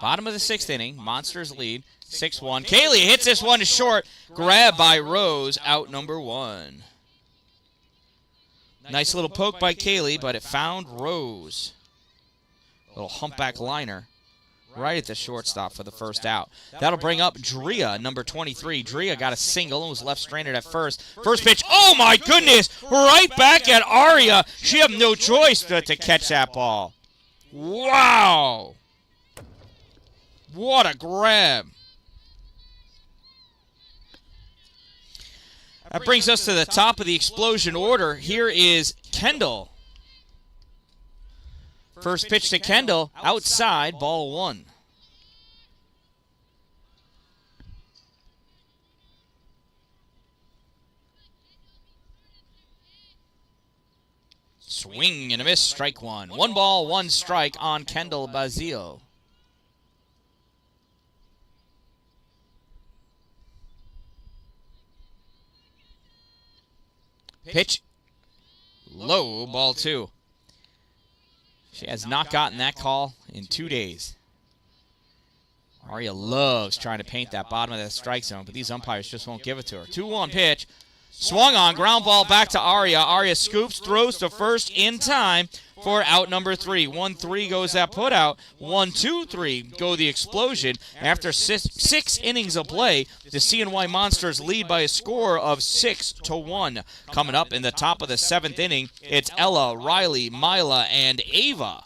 Bottom of the 6th inning, Monsters lead 6-1. Kaylee hits this one to short, grabbed by Rose, out number 1. Nice little poke by Kaylee, but it found Rose. Little humpback liner right at the shortstop for the first out. That'll bring up Drea, number 23. Drea got a single and was left stranded at first. First pitch, oh my goodness, right back at Aria. She had no choice to catch that ball. Wow. What a grab. That brings us to the top of the Xplosion order. Here is Kendall. First pitch to Kendall, outside, ball 1. Swing and a miss, strike 1. 1 ball, 1 strike on Kendall Bazile. Pitch, low, ball 2. She has not gotten that call in 2 days. Aria loves trying to paint that bottom of the strike zone, but these umpires just won't give it to her. 2-1 pitch, swung on, ground ball back to Aria. Aria scoops, throws to first in time for out number 3. 1-3 goes that put out. 1-2-3 go the Xplosion. After 6 innings of play, the CNY Monsters lead by a score of 6-1. Coming up in the top of the 7th inning, it's Ella, Riley, Mila, and Ava.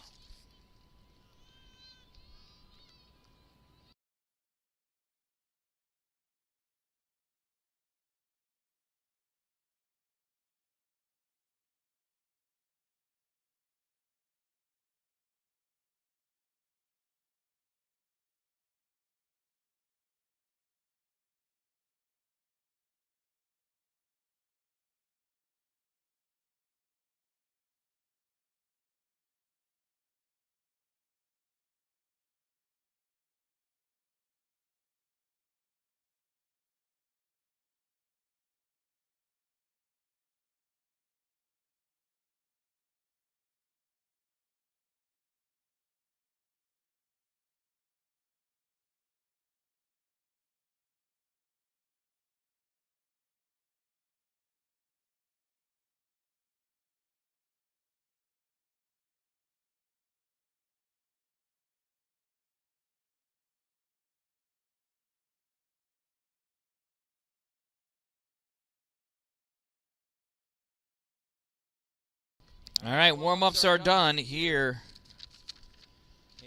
All right, warm-ups are done. Here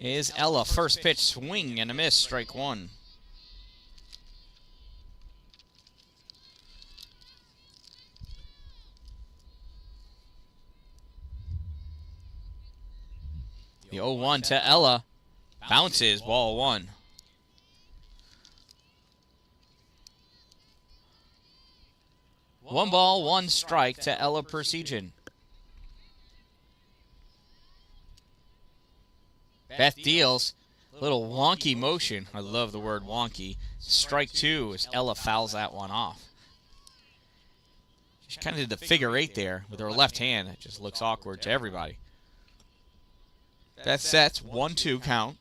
is Ella. First pitch, swing and a miss, strike one. The 0-1 to Ella. Bounces, ball one. One ball, one strike to Ella Persegin. Beth deals. Little wonky motion. I love the word wonky. Strike two as Ella fouls that one off. She kind of did the figure eight there with her left hand. It just looks awkward to everybody. Beth sets, 1-2 count.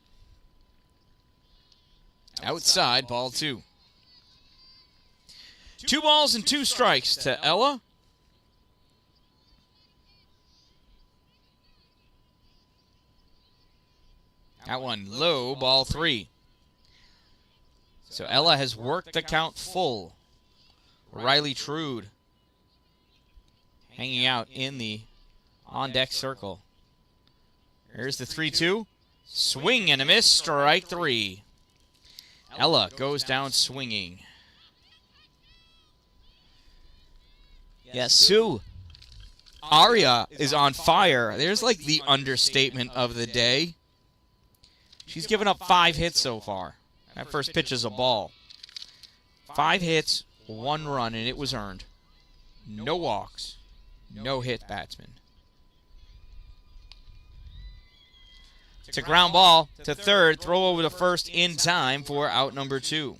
Outside, ball two. 2 balls and 2 strikes to Ella. That one low, ball three. So Ella has worked the count full. Riley Trude hanging out in the on-deck circle. Here's the 3-2. Swing and a miss, strike three. Ella goes down swinging. Yes, Sue. Aria is on fire. There's like the understatement of the day. She's given up 5 hits so far. That first pitch is a ball. 5 hits, 1 run, and it was earned. No walks. No hit batsman. It's a ground ball to third. Throw over to first in time for out number 2.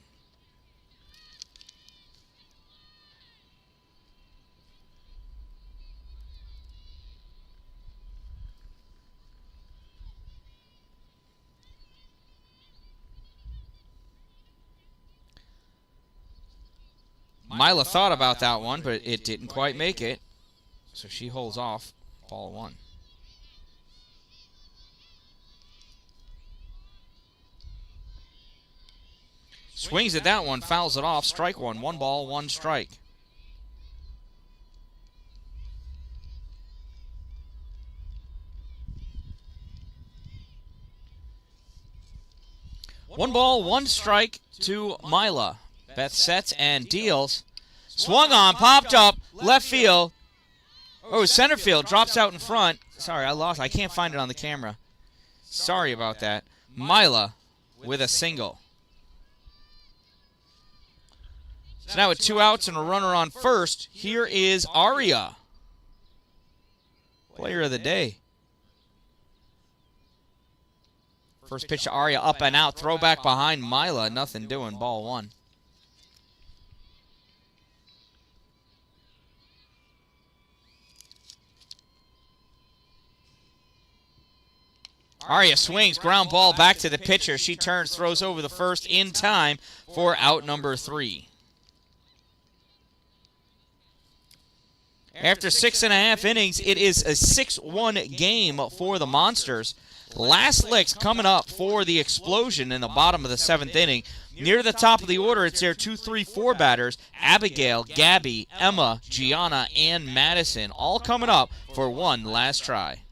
Mila thought about that one, but it didn't quite make it. So she holds off, ball one. Swings at that one, fouls it off, strike one. 1 ball, 1 strike. One ball, 1 strike to Mila. Beth sets and deals. Swung on, popped up, left field. Oh, center field, drops out in front. Sorry, I can't find it on the camera. Sorry about that. Mila with a single. So now with 2 outs and a runner on first, here is Aria. Player of the day. First pitch to Aria, up and out. Throwback behind Mila. Nothing doing. Ball one. Aria swings, ground ball back to the pitcher. She turns, throws over the first in time for out number 3. After 6.5 innings, it is a 6-1 game for the Monsters. Last licks coming up for the Xplosion in the bottom of the 7th inning. Near the top of the order, it's their 2, 3, 4 batters. Abigail, Gabby, Emma, Gianna, and Madison, all coming up for one last try.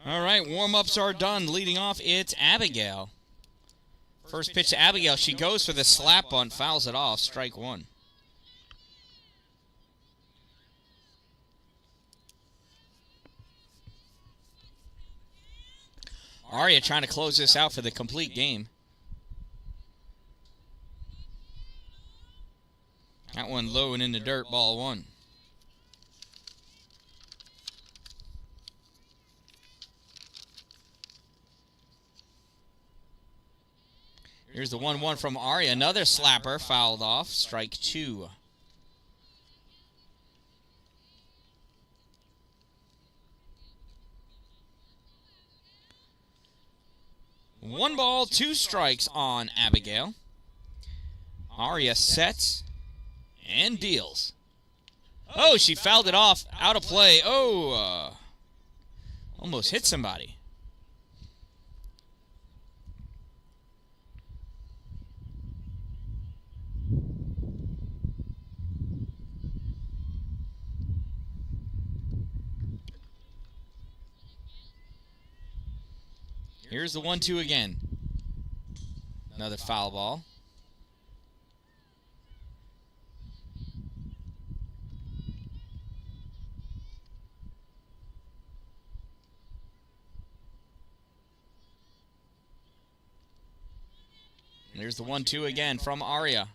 All right, warm-ups are done. Leading off, it's Abigail. First pitch to Abigail. She goes for the slap bunt, fouls it off. Strike one. Aria trying to close this out for the complete game. That one low and in the dirt, ball one. Here's the 1-1 from Aria. Another slapper fouled off. Strike two. One ball, two strikes on Abigail. Aria sets and deals. Oh, she fouled it off. Out of play. Oh, almost hit somebody. Here's the 1-2 again. Another foul ball. There's the 1-2 again from Aria.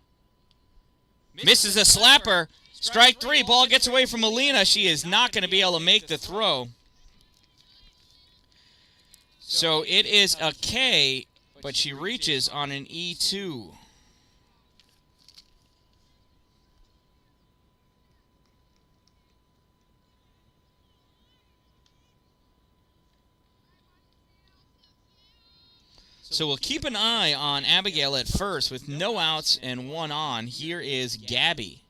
Misses a slapper. Strike three. Ball gets away from Alina. She is not going to be able to make the throw. So it is a K, but she reaches on an E2. So we'll keep an eye on Abigail at first with no outs and one on. Here is Gabby.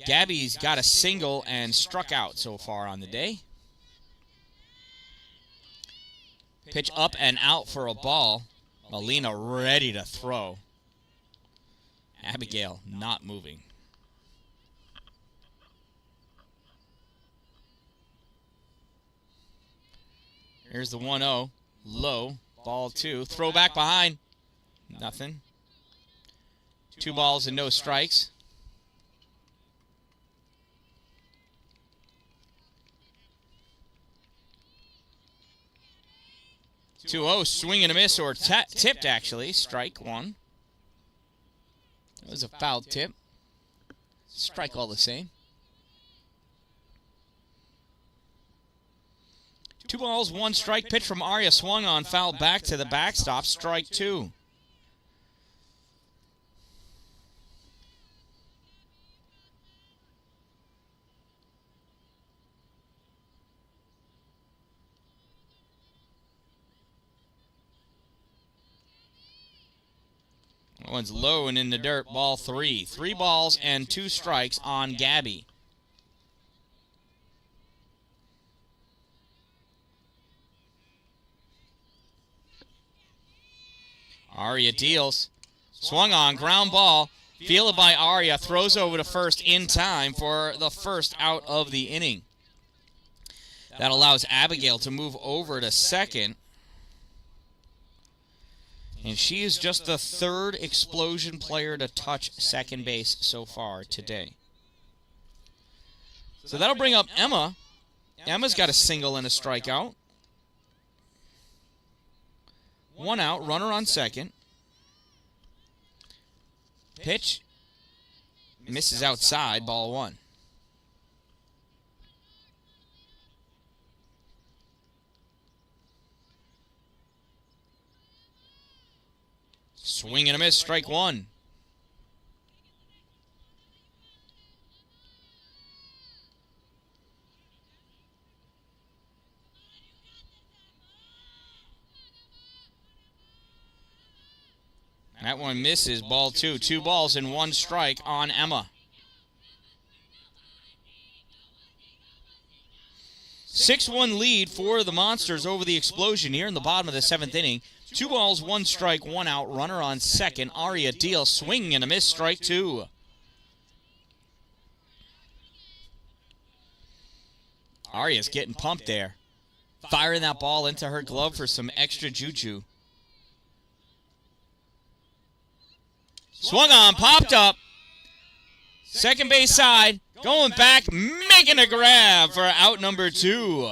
Gabby's got a single and struck out so far on the day. Pitch up and out for a ball. Alina ready to throw. Abigail not moving. Here's the 1-0. Low. Ball two. Throw back behind. Nothing. 2 balls and no strikes. 2-0, swing and a miss, or tipped, actually. Strike one. That was a foul tip. Strike all the same. 2 balls, 1 strike. Pitch from Aria swung on, foul back to the backstop. Strike two. That one's low and in the dirt. Ball 3. 3 balls and 2 strikes on Gabby. Aria deals. Swung on, ground ball. Fielded by Aria. Throws over to first in time for the first out of the inning. That allows Abigail to move over to second. And she is just the 3rd Xplosion player to touch second base so far today. So that'll bring up Emma. Emma's got a single and a strikeout. 1 out, runner on second. Pitch. Misses outside, ball 1. Swing and a miss, strike 1. That one misses, ball 2. 2 balls and 1 strike on Emma. 6-1 lead for the Monsters over the Xplosion here in the bottom of the 7th inning. 2 balls, 1 strike, 1 out. Runner on second. Aria deals. Swing and a miss. Strike 2. Arya's getting pumped there. Firing that ball into her glove for some extra juju. Swung on, popped up. Second base side, going back, making a grab for out number 2.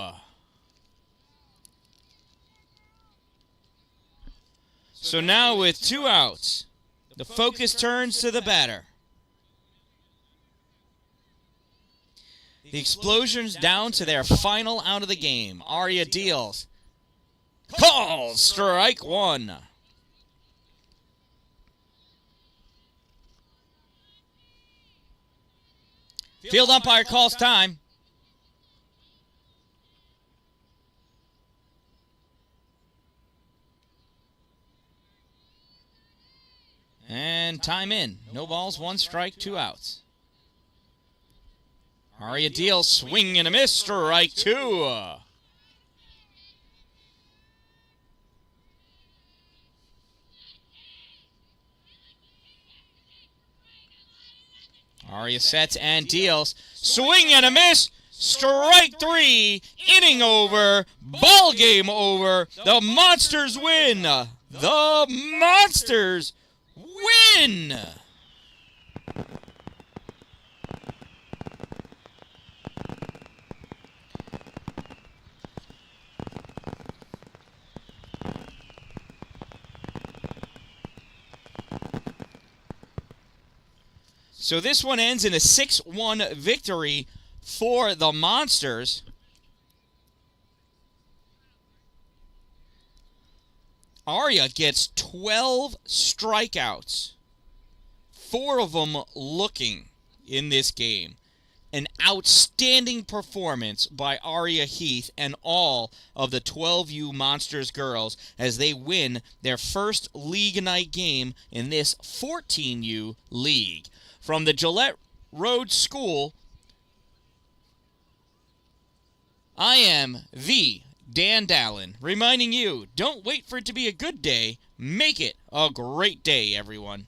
So now with 2 outs, the focus turns to the batter. The Xplosion's down to their final out of the game. Arya deals. Calls strike 1. Field umpire calls time. And time in. No balls, 1 strike, 2 outs. Arya deals, swing and a miss, strike 2. Arya sets and deals, swing and a miss, strike 3. Inning over, ball game over. The Monsters win. The Monsters win. So this one ends in a 6-1 victory for the Monsters. Arya gets 12 strikeouts, 4 of them looking in this game. An outstanding performance by Arya Heath and all of the 12U Monsters girls as they win their first league night game in this 14U league. From the Gillette Road School, I am the Dan-Dalin, reminding you, don't wait for it to be a good day, make it a great day, everyone.